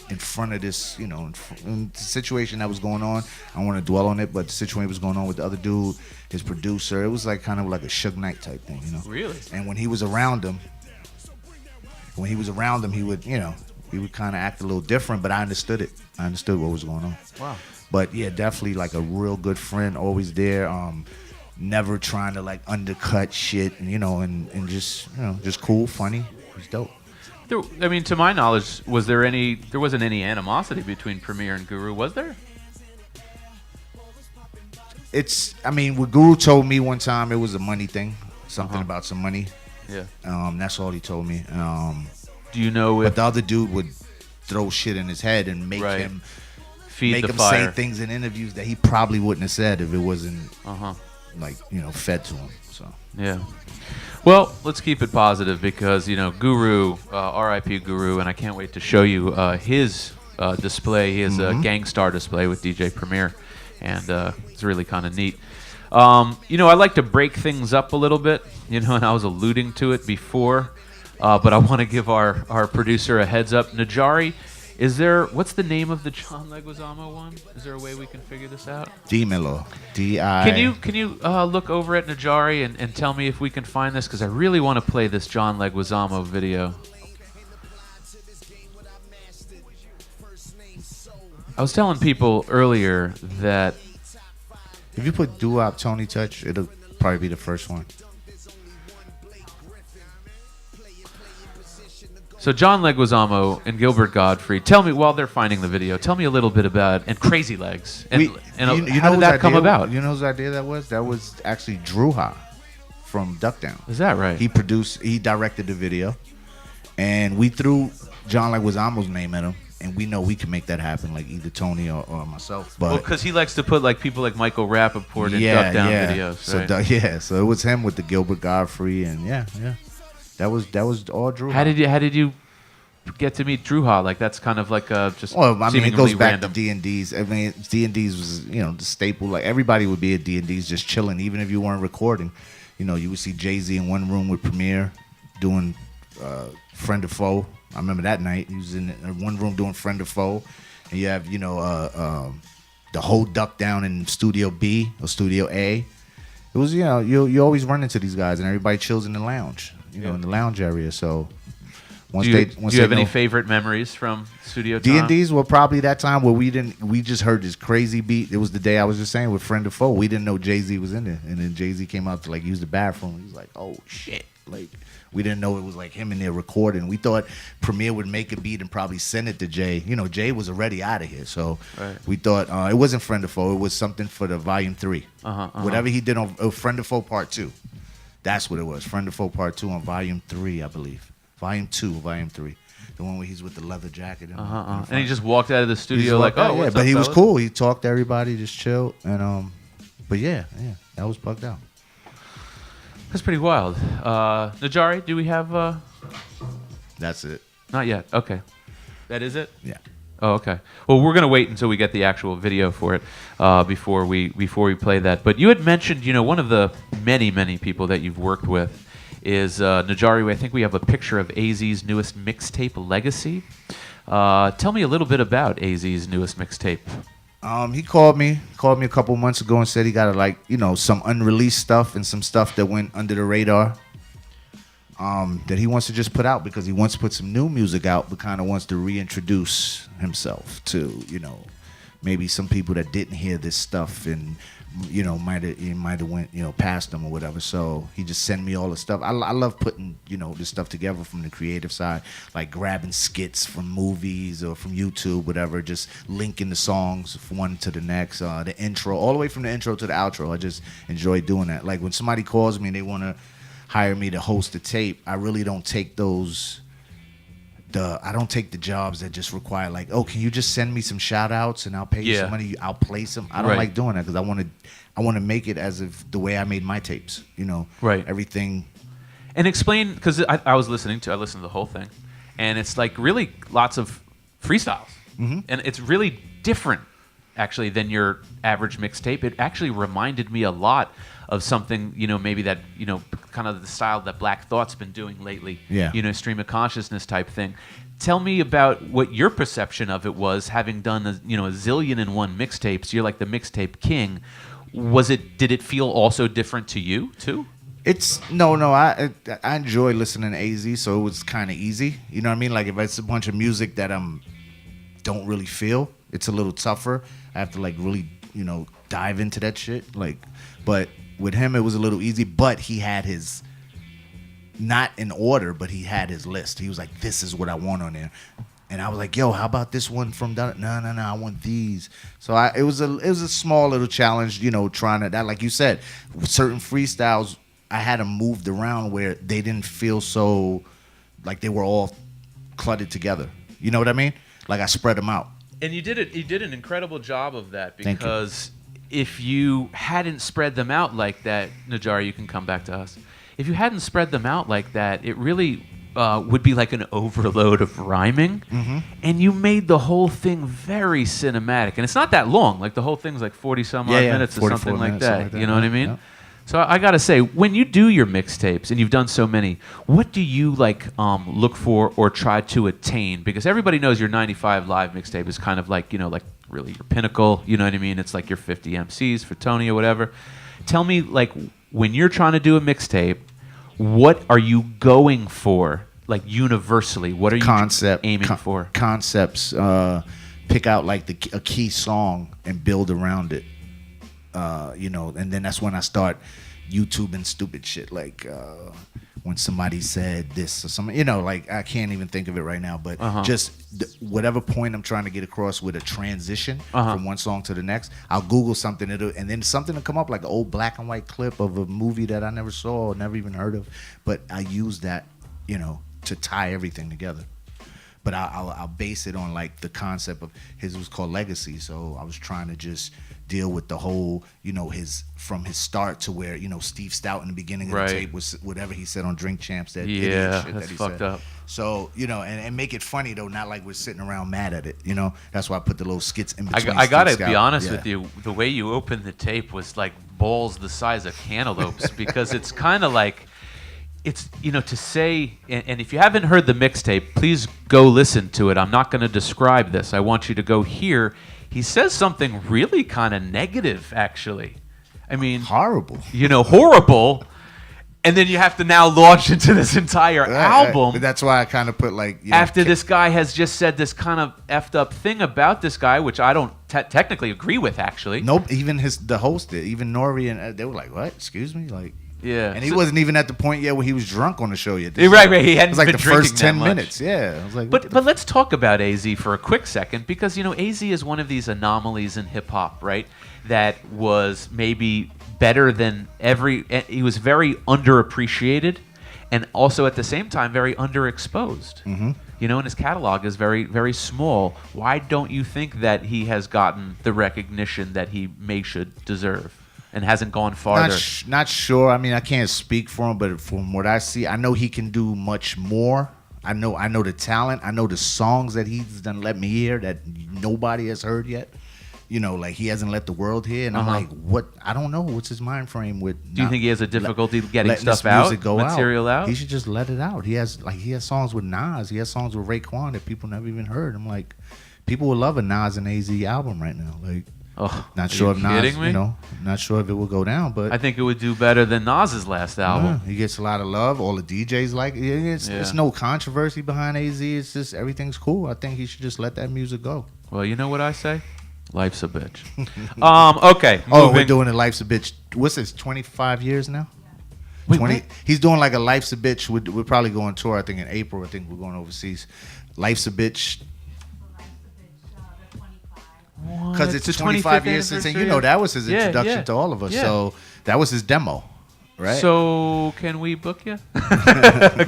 in front of this, you know, in the situation that was going on, I don't want to dwell on it, but the situation was going on with the other dude, his producer, it was like kind of like a Suge Knight type thing, you know. Really? And when he was around him, he would, you know, he would kind of act a little different, but I understood it. I understood what was going on. Wow. But yeah, definitely like a real good friend, always there. Never trying to like undercut shit, and you know, and just, you know, just cool, funny. He's dope. I mean, to my knowledge, there wasn't any animosity between Premier and Guru, was there? I mean, what Guru told me one time, it was a money thing, something about some money. Yeah. That's all he told me. Do you know if... But the other dude would throw shit in his head and make him say things in interviews that he probably wouldn't have said if it wasn't like, you know, fed to him. So yeah. Well, let's keep it positive because, you know, Guru, R.I.P. Guru, and I can't wait to show you his display, his Gangstar display with DJ Premier, and it's really kind of neat. You know, I like to break things up a little bit, you know, and I was alluding to it before, but I want to give our producer a heads up. Najari, what's the name of the John Leguizamo one? Is there a way we can figure this out? Dímelo. D-I. Can you look over at Najari and tell me if we can find this? Because I really want to play this John Leguizamo video. I was telling people earlier that if you put Doo Wop Tony Touch, it'll probably be the first one. So John Leguizamo and Gilbert Gottfried, tell me, while they're finding the video, tell me a little bit about, and Crazy Legs. And how did that come about? You know whose idea that was? That was actually Druha from Duck Down. Is that right? He directed the video, and we threw John Leguizamo's name at him, and we know we can make that happen, like either Tony or myself. But because he likes to put like people like Michael Rappaport in Duck Down videos. Right? So it was him with the Gilbert Gottfried, and That was all Drew. How did you get to meet Drew? Like that's kind of like just. Well, I mean, it goes back random. to D&D's. I mean, D&D's was, you know, the staple. Like everybody would be at D&D's just chilling, even if you weren't recording. You know, you would see Jay-Z in one room with Premier doing Friend or Foe. I remember that night he was in one room doing Friend or Foe, and you have, you know, the whole Duck Down in Studio B or Studio A. It was, you know, you always run into these guys, and everybody chills in the lounge. You know, in the lounge area. So do you have any favorite memories from studio time? D&D's were probably that time where we just heard this crazy beat. It was the day I was just saying with Friend or Foe. We didn't know Jay-Z was in there, and then Jay-Z came out to like use the bathroom. He was like, "Oh shit!" Like we didn't know it was like him in there recording. We thought Premier would make a beat and probably send it to Jay. You know, Jay was already out of here, so we thought it wasn't Friend or Foe. It was something for the Volume 3. Whatever he did on Friend or Foe Part 2. That's what it was. Friend or Foe Part 2 on Volume 3, I believe. Volume 2, Volume 3. The one where he's with the leather jacket. And he just walked out of the studio like, oh, what's up, but he was fellas? cool. He talked to everybody, just chilled. And but yeah, that was bugged out. That's pretty wild. Najari, do we have... That's it. Not yet. Okay. That is it? Yeah. Oh, okay. Well, we're going to wait until we get the actual video for it before we play that. But you had mentioned, you know, one of the many, many people that you've worked with is Najari. I think we have a picture of AZ's newest mixtape, Legacy. Tell me a little bit about AZ's newest mixtape. He called me a couple months ago and said he got like, you know, some unreleased stuff and some stuff that went under the radar. That he wants to just put out because he wants to put some new music out, but kind of wants to reintroduce himself to, you know, maybe some people that didn't hear this stuff and, you know, might have went, you know, past them or whatever. So he just sent me all the stuff. I love putting, you know, this stuff together from the creative side, like grabbing skits from movies or from YouTube, whatever, just linking the songs from one to the next, the intro, all the way from the intro to the outro. I just enjoy doing that. Like when somebody calls me and they want to hire me to host a tape, I really don't take those I don't take the jobs that just require like, oh, can you just send me some shout outs and I'll pay you some money, I'll play some. I don't like doing that because I want to make it as if the way I made my tapes, you know. Right. Everything. And explain, because I listened to the whole thing, and it's like really lots of freestyles. And it's really different actually than your average mixtape. It actually reminded me a lot of something, you know, maybe that, you know, kind of the style that Black Thought's been doing lately. Yeah. You know, stream of consciousness type thing. Tell me about what your perception of it was, having done a zillion and one mixtapes. You're like the mixtape king. Did it feel also different to you too? It's no. I enjoy listening to AZ, so it was kind of easy. You know what I mean? Like if it's a bunch of music that don't really feel, it's a little tougher. I have to like really, you know, dive into that shit. Like, but with him, it was a little easy. But he had his, not in order, but he had his list. He was like, "This is what I want on there," and I was like, "Yo, how about this one from?" No, I want these. So it was a small little challenge, you know, trying to that. Like you said, certain freestyles I had them moved around where they didn't feel so like they were all cluttered together. You know what I mean? Like I spread them out. And you did an incredible job of that, because if you hadn't spread them out like that, Najara, you can come back to us. If you hadn't spread them out like that, it really would be like an overload of rhyming, and you made the whole thing very cinematic. And it's not that long. Like the whole thing's like 40 some odd minutes or something like that. You know what I mean? Yeah. So I gotta say, when you do your mixtapes, and you've done so many, what do you like look for or try to attain? Because everybody knows your 95 live mixtape is kind of like, you know, like really your pinnacle. You know what I mean? It's like your 50 MCs for Tony or whatever. Tell me, like, when you're trying to do a mixtape, what are you going for? Like universally, what are you aiming for? Concepts. Pick out like a key song and build around it. You know, and then that's when I start YouTubing stupid shit like when somebody said this or something, you know, like I can't even think of it right now, but just whatever point I'm trying to get across with a transition from one song to the next, I'll Google something and then something will come up like an old black and white clip of a movie that I never saw or never even heard of, but I use that, you know, to tie everything together. But I'll base it on like the concept of his was called Legacy, so I was trying to just deal with the whole, you know, from his start to where, you know, Steve Stout in the beginning of the tape was whatever he said on Drink Champs, that idiot shit that's that he fucked said. up. So, you know, and make it funny though, not like we're sitting around mad at it, you know. That's why I put the little skits in between. I gotta be honest with you, the way you opened the tape was like balls the size of cantaloupes, because it's kind of like, it's, you know, to say, and if you haven't heard the mixtape, please go listen to it. I'm not going to describe this. I want you to go hear. He says something really kind of negative, actually. I mean, horrible. You know, horrible. And then you have to now launch into this entire album. That's why I kind of put like, you know, after this guy has just said this kind of effed up thing about this guy, which I don't technically agree with, actually. Nope. Even the host did. Even Nori and they were like, "What? Excuse me?" Like. Yeah, and he wasn't even at the point yet where he was drunk on the show yet. Right. He hadn't. It was like been the first 10 much. minutes. Yeah, I was like, but let's talk about AZ for a quick second, because you know AZ is one of these anomalies in hip hop, right? That was maybe better than he was very underappreciated, and also at the same time very underexposed. You know, and his catalog is very, very small. Why don't you think that he has gotten the recognition that he should deserve? And hasn't gone farther. Not sure. I mean, I can't speak for him, but from what I see, I know he can do much more. I know the talent. I know the songs that he's done let me hear that nobody has heard yet. You know, like he hasn't let the world hear. And I'm like, what? I don't know. What's his mind frame with? Do you think he has a difficulty getting stuff out, material out? He should just let it out. He has songs with Nas. He has songs with Raekwon that people never even heard. I'm like, people would love a Nas and AZ album right now. Like. Not sure if Nas, you know, not sure if it will go down, but I think it would do better than Nas's last album. He gets a lot of love. All the DJs like it. It's no controversy behind AZ. It's just everything's cool. I think he should just let that music go. Well, you know what I say? Life's a bitch. Okay. We're doing it. Life's a bitch. What's this? 25 years now. Wait, 20. what? He's doing like a Life's a bitch. We're probably going on tour. I think in April. I think we're going overseas. Life's a bitch. Because it's 25 years since, and you know that was his introduction to all of us. Yeah. So that was his demo. Right. So can we book you?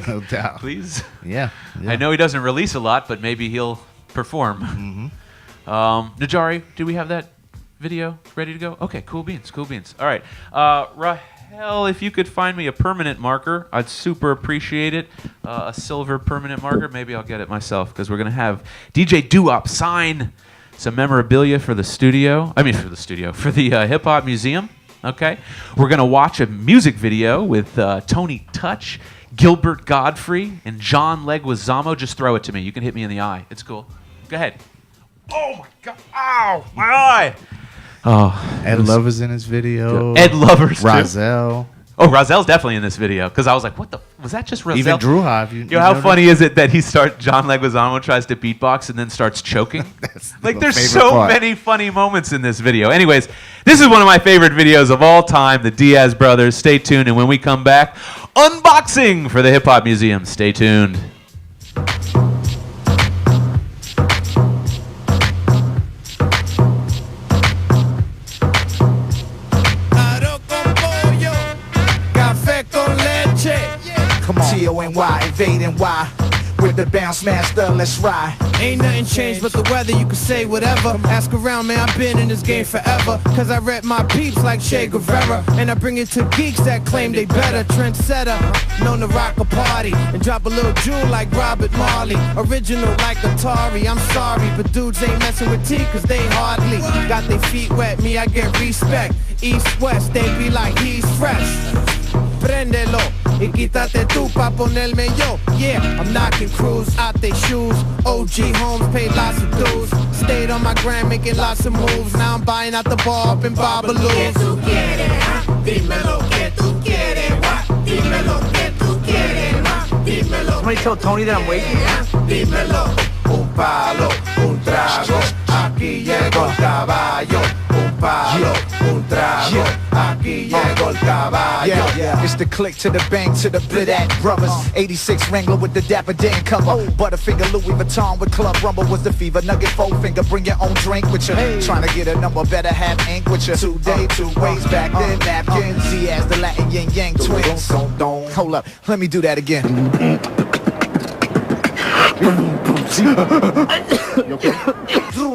No doubt. Please. Yeah. I know he doesn't release a lot, but maybe he'll perform. Najari, do we have that video ready to go? Okay, cool beans. All right. Rahel, if you could find me a permanent marker, I'd super appreciate it. A silver permanent marker. Maybe I'll get it myself because we're going to have DJ Doo Wop sign some memorabilia for the studio. For the Hip Hop Museum. Okay. We're going to watch a music video with Tony Touch, Gilbert Godfrey, and John Leguizamo. Just throw it to me. You can hit me in the eye. It's cool. Go ahead. Oh, my God. Ow, my eye. Oh, Ed Lover's in his video. Ed Lover's too. Rozelle. Oh, Rozelle's definitely in this video because I was like, "What the? Was that just Rozelle?" Even Drew High. How funny is it that John Leguizamo tries to beatbox and then starts choking? Like, there's so many funny moments in this video. Anyways, this is one of my favorite videos of all time. The Diaz Brothers. Stay tuned, and when we come back, unboxing for the Hip Hop Museum. Stay tuned. Come on. T-O-N-Y, invading Y. With the bounce master, let's ride. Ain't nothing changed but the weather, you can say whatever. Ask around, man, I've been in this game forever. Cause I rep my peeps like Che Guevara. And I bring it to geeks that claim they better. Trendsetter, known to rock a party. And drop a little jewel like Robert Marley. Original like Atari, I'm sorry. But dudes ain't messing with T cause they hardly got their feet wet, me I get respect. East, west, they be like he's fresh. Prendelo y quítate tú pa ponerme yo. Yeah, I'm knocking crews out their shoes. OG Holmes paid lots of dues. Stayed on my grind making lots of moves. Now I'm buying out the bar up in Babalu. ¿Qué tú quieres? Dímelo que tú quieres. Dímelo que tú quieres. Dímelo. Somebody tell Tony that I'm waiting. Dímelo. Un palo, un trago. Aquí llegó el caballo. Un palo, un trago. Aquí llegó el caballo. Yeah. It's the click to the bang to the Diaz Brothers. 86 Wrangler with the Dapper Dan cover. Butterfinger Louis Vuitton with Club Rumble was the fever. Nugget 4-finger, bring your own drink with you. Trying to get a number, better have ink with you. 2 day, 2 ways back then. Napkins, Z as the Latin Yin Yang twins. Hold up, let me do that again.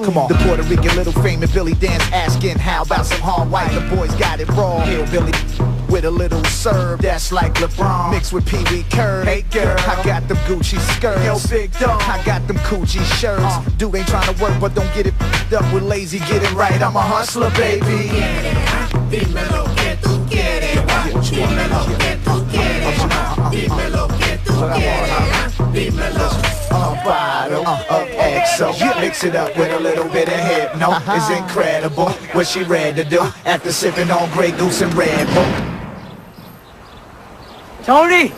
Come on. The Puerto Rican little famous Billy Dance asking how about some hard white. The boys got it raw. Hillbilly with a little serve that's like LeBron mixed with Pee Wee Curve. Hey girl, I got them Gucci skirts. Yo big dog, I got them Gucci shirts. Dude ain't trying to work but don't get it up with lazy. Get it right, I'm a hustler, baby. Dímelo que tú quieres. Dímelo que tú quieres. Dímelo que tú quieres. Dímelo. A bottle of XO. Mix it up with a little bit of hypno. It's incredible what she ready to do after sipping on Grey Goose and Red Bull. Tony!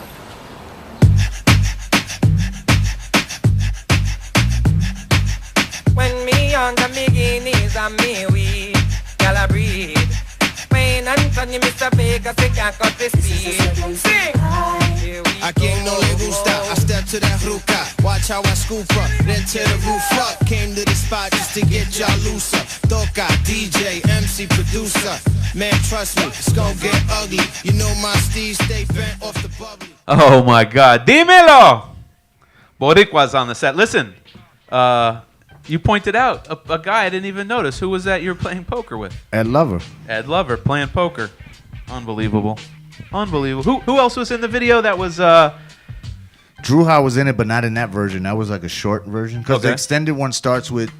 When me on the beginnings and me weed, y'all a breed. Wayne Anthony, Mr. Vegas, they can't cut the speed. Sing! A quien no le gusta, I step to that ruca. Watch how I scoop up, then tear the roof up. Came to the spot just to get y'all looser. Toca, DJ, MC, producer. Man, trust me, it's gonna get ugly. You know my steez stay bent off the bubbly. Oh my God, dímelo! Boricua's on the set. Listen, you pointed out a guy I didn't even notice. Who was that you're playing poker with? Ed Lover. Ed Lover playing poker. Unbelievable. Who else was in the video? That was Drew High was in it, but not in that version. That was like a short version. Because the extended one starts with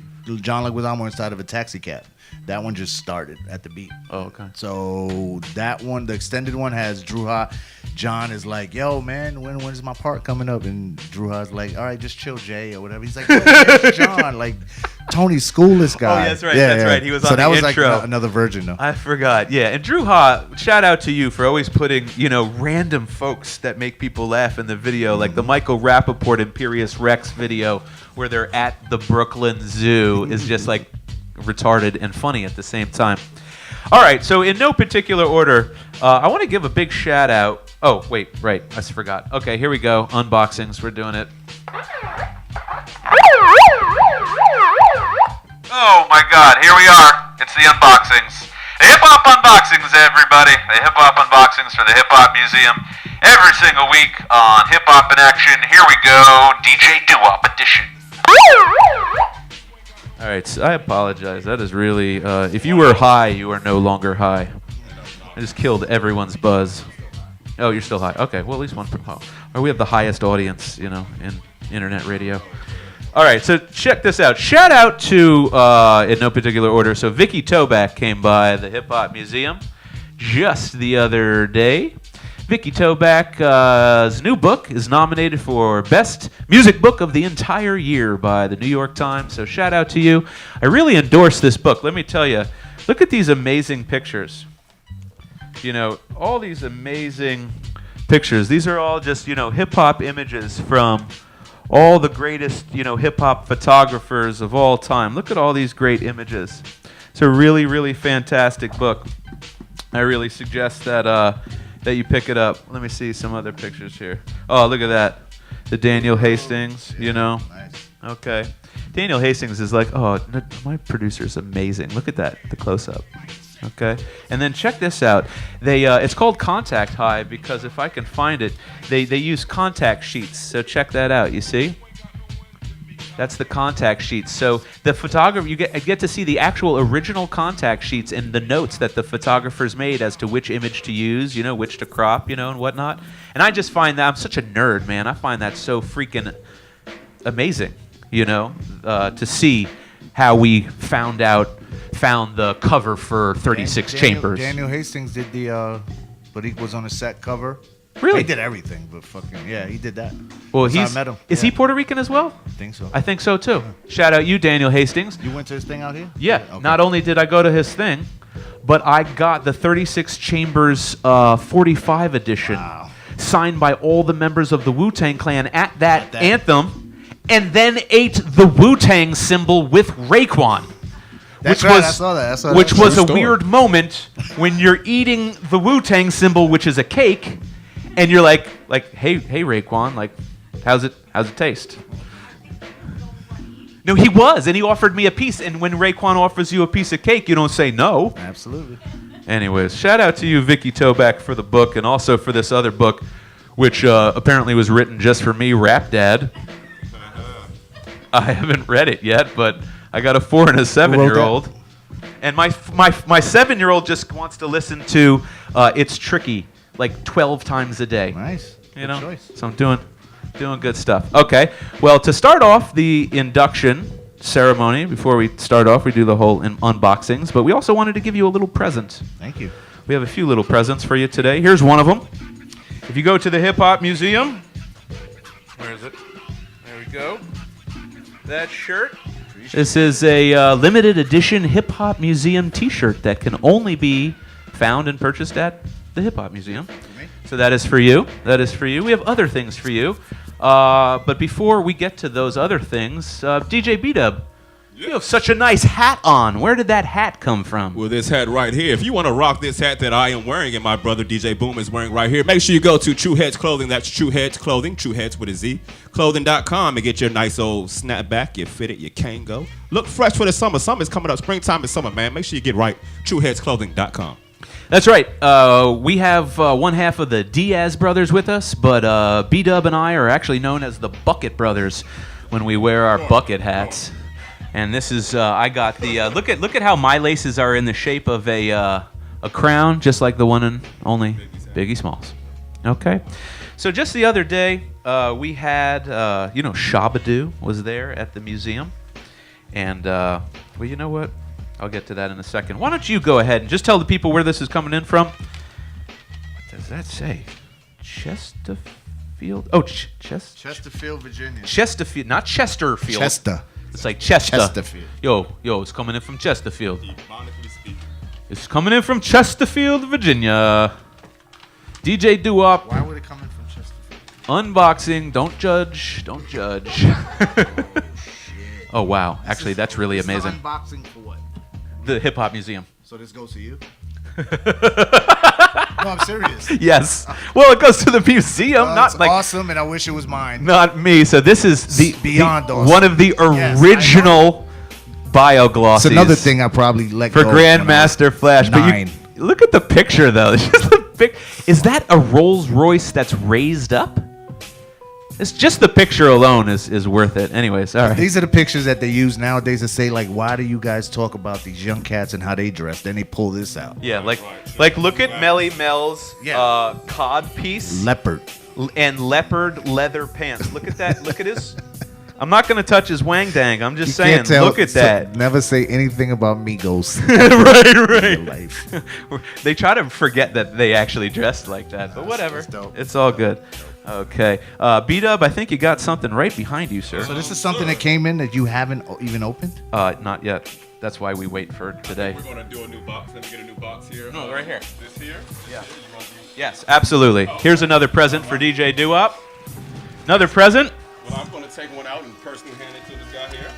John Leguizamo inside of a taxi cab. That one just started at the beat. Oh, okay. So that one, the extended one, has Drew High. John is like, yo, man, when's my part coming up? And Drew High's like, all right, just chill, Jay, or whatever. He's like, where's John? Like, Tony's school this guy. Oh, that's right. That's right. He was on the intro. So that was like another version, though. I forgot. Yeah, and Drew High, shout out to you for always putting, random folks that make people laugh in the video, like the Michael Rappaport Imperious Rex video where they're at the Brooklyn Zoo is just like retarded and funny at the same time. All right, so in no particular order, I want to give a big shout out. Oh, wait, right. I forgot. Okay, here we go. Unboxings. We're doing it. Oh, my God. Here we are. It's the unboxings. Hip Hop Unboxings, everybody. The Hip Hop Unboxings for the Hip Hop Museum. Every single week on Hip Hop in Action. Here we go, DJ Doo Wop edition. All right, so I apologize. That is really, if you were high, you are no longer high. I just killed everyone's buzz. Oh, you're still high. Okay, well, at least one. Or we have the highest audience, in internet radio. All right, so check this out. Shout out to, in no particular order, so Vicky Toback came by the Hip Hop Museum just the other day. Vicky Toback's new book is nominated for Best Music Book of the Entire Year by the New York Times, so shout out to you. I really endorse this book. Let me tell you, look at these amazing pictures. All these amazing pictures. These are all just, hip-hop images from all the greatest, hip-hop photographers of all time. Look at all these great images. It's a really, really fantastic book. I really suggest that you pick it up. Let me see some other pictures here. Oh, look at that. The Daniel Hastings, Nice. Okay. Daniel Hastings is like, oh, my producer's amazing. Look at that, the close-up. Okay, and then check this out. It's called Contact High because if I can find it, they use contact sheets. So check that out. You see? That's the contact sheets. So the photographer, you get to see the actual original contact sheets and the notes that the photographers made as to which image to use, which to crop, and whatnot. And I just find that I'm such a nerd, man. I find that so freaking amazing, to see how we found the cover for 36 Chambers. Daniel Hastings did but he was on the set cover. Really? He did everything, but he did that. Well, I met him. Is he Puerto Rican as well? I think so. I think so too. Shout out you, Daniel Hastings. You went to his thing out here? Yeah. Okay. Not only did I go to his thing, but I got the 36 Chambers 45 edition signed by all the members of the Wu-Tang Clan at that anthem. And then ate the Wu-Tang symbol with Raekwon. That's right, I saw that. Which was a weird moment when you're eating the Wu-Tang symbol, which is a cake, and you're like, hey Raekwon, like, how's it taste? No, he was, and he offered me a piece. And when Raekwon offers you a piece of cake, you don't say no. Absolutely. Anyways, shout out to you, Vicky Toback, for the book, and also for this other book, which apparently was written just for me, Rap Dad. I haven't read it yet, but I got a 4 and a 7-year-old, and my 7-year-old just wants to listen to "It's Tricky" like 12 times a day. Nice, good choice. So I'm doing good stuff. Okay, well, to start off the induction ceremony, before we start off, we do the whole unboxings, but we also wanted to give you a little present. Thank you. We have a few little presents for you today. Here's one of them. If you go to the Hip Hop Museum, where is it? There we go. That shirt. This is a limited edition Hip Hop Museum t-shirt that can only be found and purchased at the Hip Hop Museum. So that is for you. We have other things for you. But before we get to those other things, DJ B-Dub, you have such a nice hat on. Where did that hat come from? Well, this hat right here. If you want to rock this hat that I am wearing and my brother DJ Boom is wearing right here, make sure you go to True Heads Clothing. That's True Heads Clothing, True Heads with a Z, clothing.com, and get your nice old snapback. You fit it, you can go. Look fresh for the summer. Summer's coming up. Springtime and summer, man. Make sure you get right. TrueHeadsClothing.com. That's right. We have one half of the Diaz Brothers with us, but B-Dub and I are actually known as the Bucket Brothers when we wear our bucket hats. And this is, I got the, look at how my laces are in the shape of a crown, just like the one and only Biggie Smalls. Okay. So just the other day, we had, Shabba-Doo was there at the museum. And, well, you know what? I'll get to that in a second. Why don't you go ahead and just tell the people where this is coming in from? What does that say? Chesterfield? Oh, Chesterfield, Virginia. Chesterfield, not Chesterfield. Chester. It's like Chester. Chesterfield. Yo, it's coming in from Chesterfield. It's coming in from Chesterfield, Virginia. DJ Doo Wop. Why would it come in from Chesterfield? Unboxing. Don't judge. Oh, wow. Actually, that's really amazing. Unboxing for what? The Hip Hop Museum. So this goes to you? No, I'm serious. Yes. Well, it goes to the museum, not it's like awesome, and I wish it was mine. Not me. So this is beyond awesome. one of the original bioglossies. It's another thing I probably let for go Grandmaster Flash. 9. But look at the picture though. It's just the is that a Rolls Royce that's raised up? It's just the picture alone is worth it. Anyways, all right. These are the pictures that they use nowadays to say, like, why do you guys talk about these young cats and how they dress? Then they pull this out. Yeah, like look at Melly Mel's cod piece. Leopard. And leopard leather pants. Look at that. Look at his. I'm not going to touch his wang dang. I'm just saying, look at that. Never say anything about Migos. right. They try to forget that they actually dressed like that, but whatever. It's all good. Okay. B-Dub, I think you got something right behind you, sir. So this is something that came in that you haven't even opened? Not yet. That's why we wait for today. We're going to do a new box. Let me get a new box here. No, right here. This here? Yeah. Yes, absolutely. Here's another present for DJ Doo Wop. Another present. Well, I'm going to take one out and personally hand it to this guy here.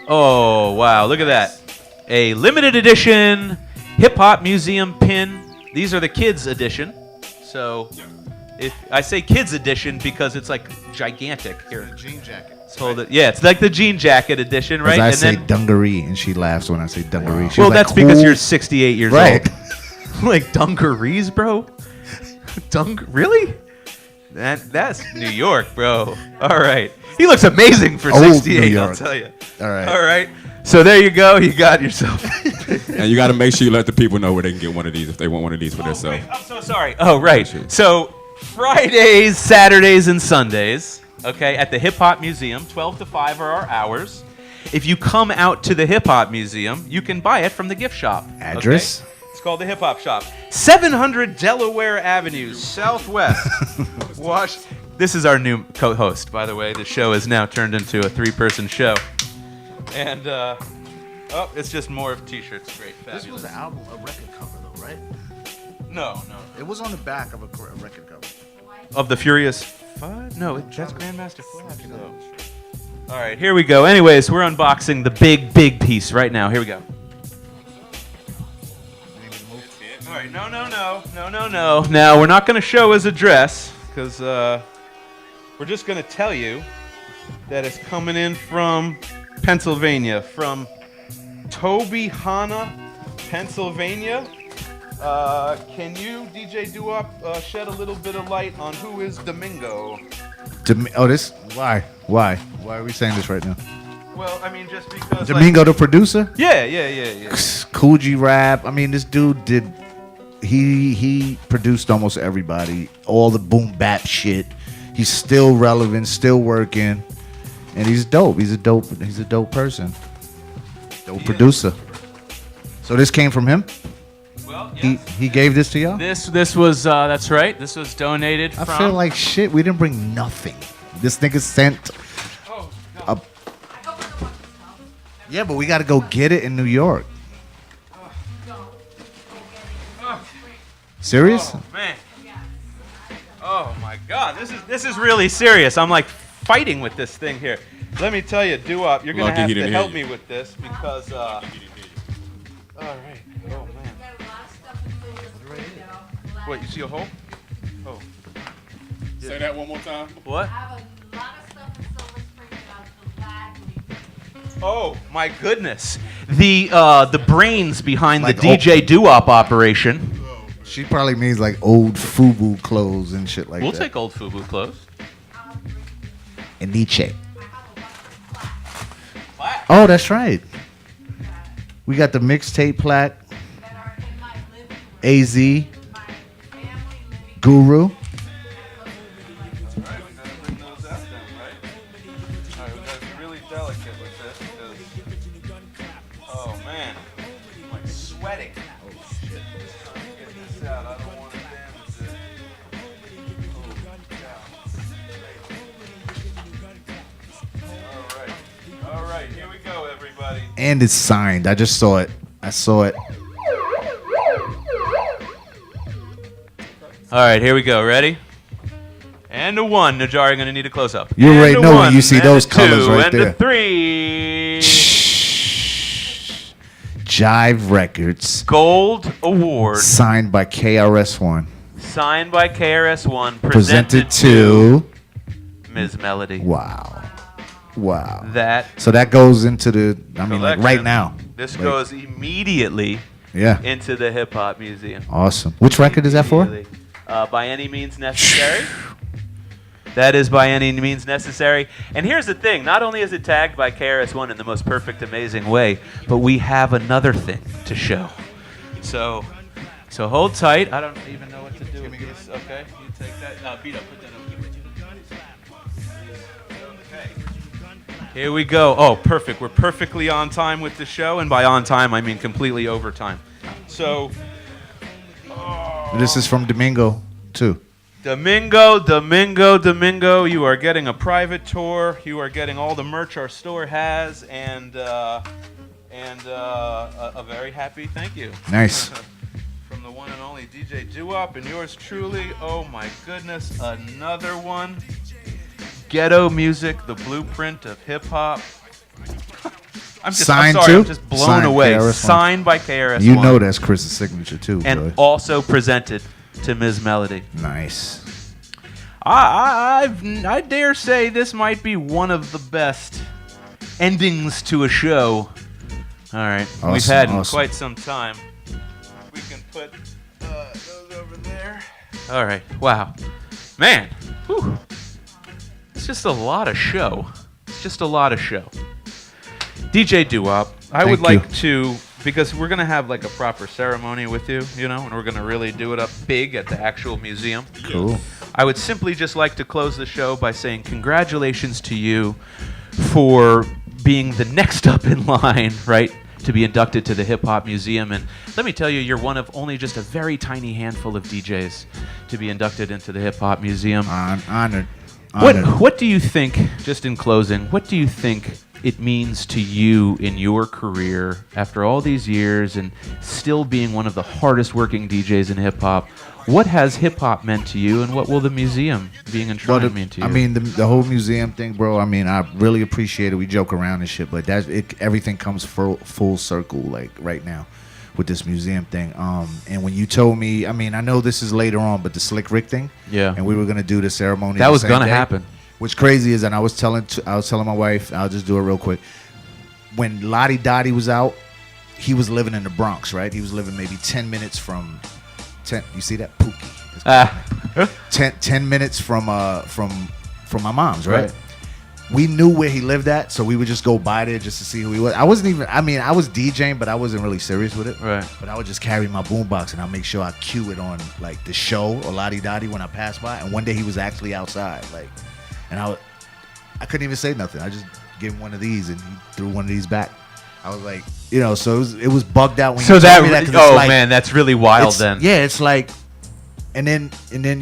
Oh, wow. Look at that. A limited edition Hip Hop Museum pin. These are the kids edition. So if I say kids edition because it's like gigantic. Here. The jean jacket. Hold it. Yeah, it's like the jean jacket edition, right? I and say dungaree, and she laughs when I say dungaree. Well, like, that's cool. because you're 68 years right. old. Like dungarees, bro? Really? That's New York, bro. All right. He looks amazing for 68, I'll tell you. All right. All right. So there you go. You got yourself. And you got to make sure you let the people know where they can get one of these if they want one of these for themselves. I'm so sorry. Oh, right. So Fridays, Saturdays, and Sundays, okay, at the Hip Hop Museum, 12 to 5 are our hours. If you come out to the Hip Hop Museum, you can buy it from the gift shop. Address? Okay? It's called the Hip Hop Shop. 700 Delaware Avenue, Southwest. This is our new co-host, by the way. The show is now turned into a 3-person show. And, it's just more of t-shirts. Great, fabulous. This was an album, a record cover, though, right? No. It was on the back of a record cover. Of the Furious 5? No, that's Grandmaster Flash, though. All right, here we go. Anyways, we're unboxing the big piece right now. Here we go. All right, no. Now, we're not going to show his address because we're just going to tell you that it's coming in from Pennsylvania, from Tobyhanna, Pennsylvania. Can you, DJ Doo Wop, shed a little bit of light on who is Domingo? Why? Why are we saying this right now? Well, I mean, just because... Domingo, the producer? Yeah. Cool G Rap. I mean, this dude did... He produced almost everybody. All the boom bap shit. He's still relevant, still working. And he's dope. He's a dope person. Dope producer. So this came from him? Well, yes. He gave this to y'all? This was, that's right. This was donated from... I feel like shit. We didn't bring nothing. This nigga sent... Yeah, but we got to go get it in New York. Serious? Oh, man. Oh, my God. This is really serious. I'm like fighting with this thing here. Let me tell you, Doo Wop, you're going to have to help me with this because... all right. Oh, man. What, you see a hole? Oh. Say that one more time. What? Oh, my goodness. The brains behind like the DJ Doo Wop operation. She probably means like old FUBU clothes and shit like We'll that. take old FUBU clothes. And Nietzsche. Oh, that's right. We got the mixtape plaque. AZ. Guru. Oh, man. I'm like sweating. Oh, shit. Just trying to get this out. I don't want to damage it. Oh, all right. Here we go, everybody. And it's signed. I just saw it. All right, here we go. Ready? And a 1. Najari, you're going to need a close-up. You and already know when you see and those a colors 2, right and there. A 3. Jive Records. Gold Award. Signed by KRS-One. Signed by KRS-One. Presented to Ms. Melody. Wow. Wow. That. So that goes into the. I mean, like right now. This like, goes immediately. Yeah. Into the Hip Hop Museum. Awesome. Which record is that for? By Any Means Necessary. That is By Any Means Necessary. And here's the thing. Not only is it tagged by KRS-One in the most perfect, amazing way, but we have another thing to show. So hold tight. I don't even know what to do with this. Okay, you take that. Beat up. Put that up. Okay. Here we go. Oh, perfect. We're perfectly on time with the show. And by on time, I mean completely over time. So... This is from Domingo, too. Domingo, you are getting a private tour. You are getting all the merch our store has, and a very happy thank you. Nice. From the one and only DJ Doo Wop and yours truly. Oh my goodness, another one. Ghetto music, the blueprint of hip hop. I'm just blown away. KRS-One. Signed by KRS-One. You know that's Chris's signature too, and boy. also presented to Ms. Melody. Nice. I dare say this might be one of the best endings to a show. All right, Awesome, we've had in awesome. quite some time. We can put those over there. All right, wow, man, whew. It's just a lot of show. It's just a lot of show. DJ Doo Wop, I would like to, because we're going to have like a proper ceremony with you, you know, and we're going to really do it up big at the actual museum. Cool. I would simply just like to close the show by saying congratulations to you for being the next up in line, right, to be inducted to the Hip Hop Museum. And let me tell you, you're one of only just a very tiny handful of DJs to be inducted into the Hip Hop Museum. Honored. What do you think, just in closing, what do you think it means to you in your career after all these years and still being one of the hardest working DJs in hip hop? What has hip hop meant to you, and what will the museum being enshrined mean to you? I mean, the whole museum thing, bro. I mean, I really appreciate it. We joke around and shit, but everything comes full circle, like right now, with this museum thing. And when you told me, I mean, I know this is later on, but the Slick Rick thing, yeah, and we were gonna do the ceremony. That was gonna happen. What's crazy is, and I was telling my wife, I'll just do it real quick. When Lottie Dottie was out, he was living in the Bronx, right? He was living maybe 10 minutes from. You see that Pookie? 10 minutes from my mom's, right? We knew where he lived at, so we would just go by there just to see who he was. I was DJing, but I wasn't really serious with it. Right. But I would just carry my boombox and I'll make sure I cue it on like the show or Lottie Dottie when I pass by. And one day he was actually outside, like, and I couldn't even say nothing. I just gave him one of these and he threw one of these back. I was like, you know, so it was bugged out when you told me that. Oh like, man, that's really wild. Then yeah, it's like, and then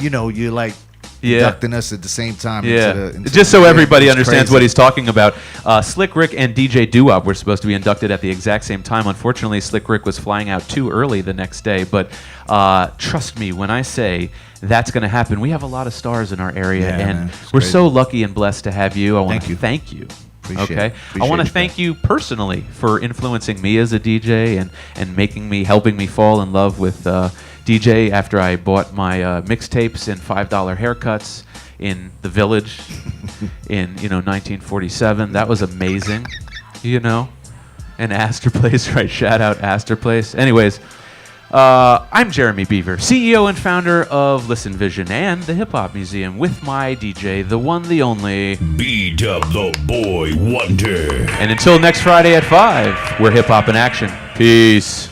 you know you're like inducting us at the same time. Yeah, just so everybody understands what he's talking about. Slick Rick and DJ Doo Wop were supposed to be inducted at the exact same time. Unfortunately, Slick Rick was flying out too early the next day. But trust me when I say that's going to happen. We have a lot of stars in our area, and we're so lucky and blessed to have you. I want to thank you. Okay, I want to thank you personally for influencing me as a DJ and helping me fall in love with DJ after I bought my mixtapes and $5 haircuts in the Village in 1947. That was amazing, and Astor Place, right? Shout out Astor Place. Anyways. I'm Jeremy Beaver, CEO and founder of Listen Vision and the Hip Hop Museum with my DJ, the one, the only B-Dub the Boy Wonder. And until next Friday at 5, we're Hip Hop in Action. Peace.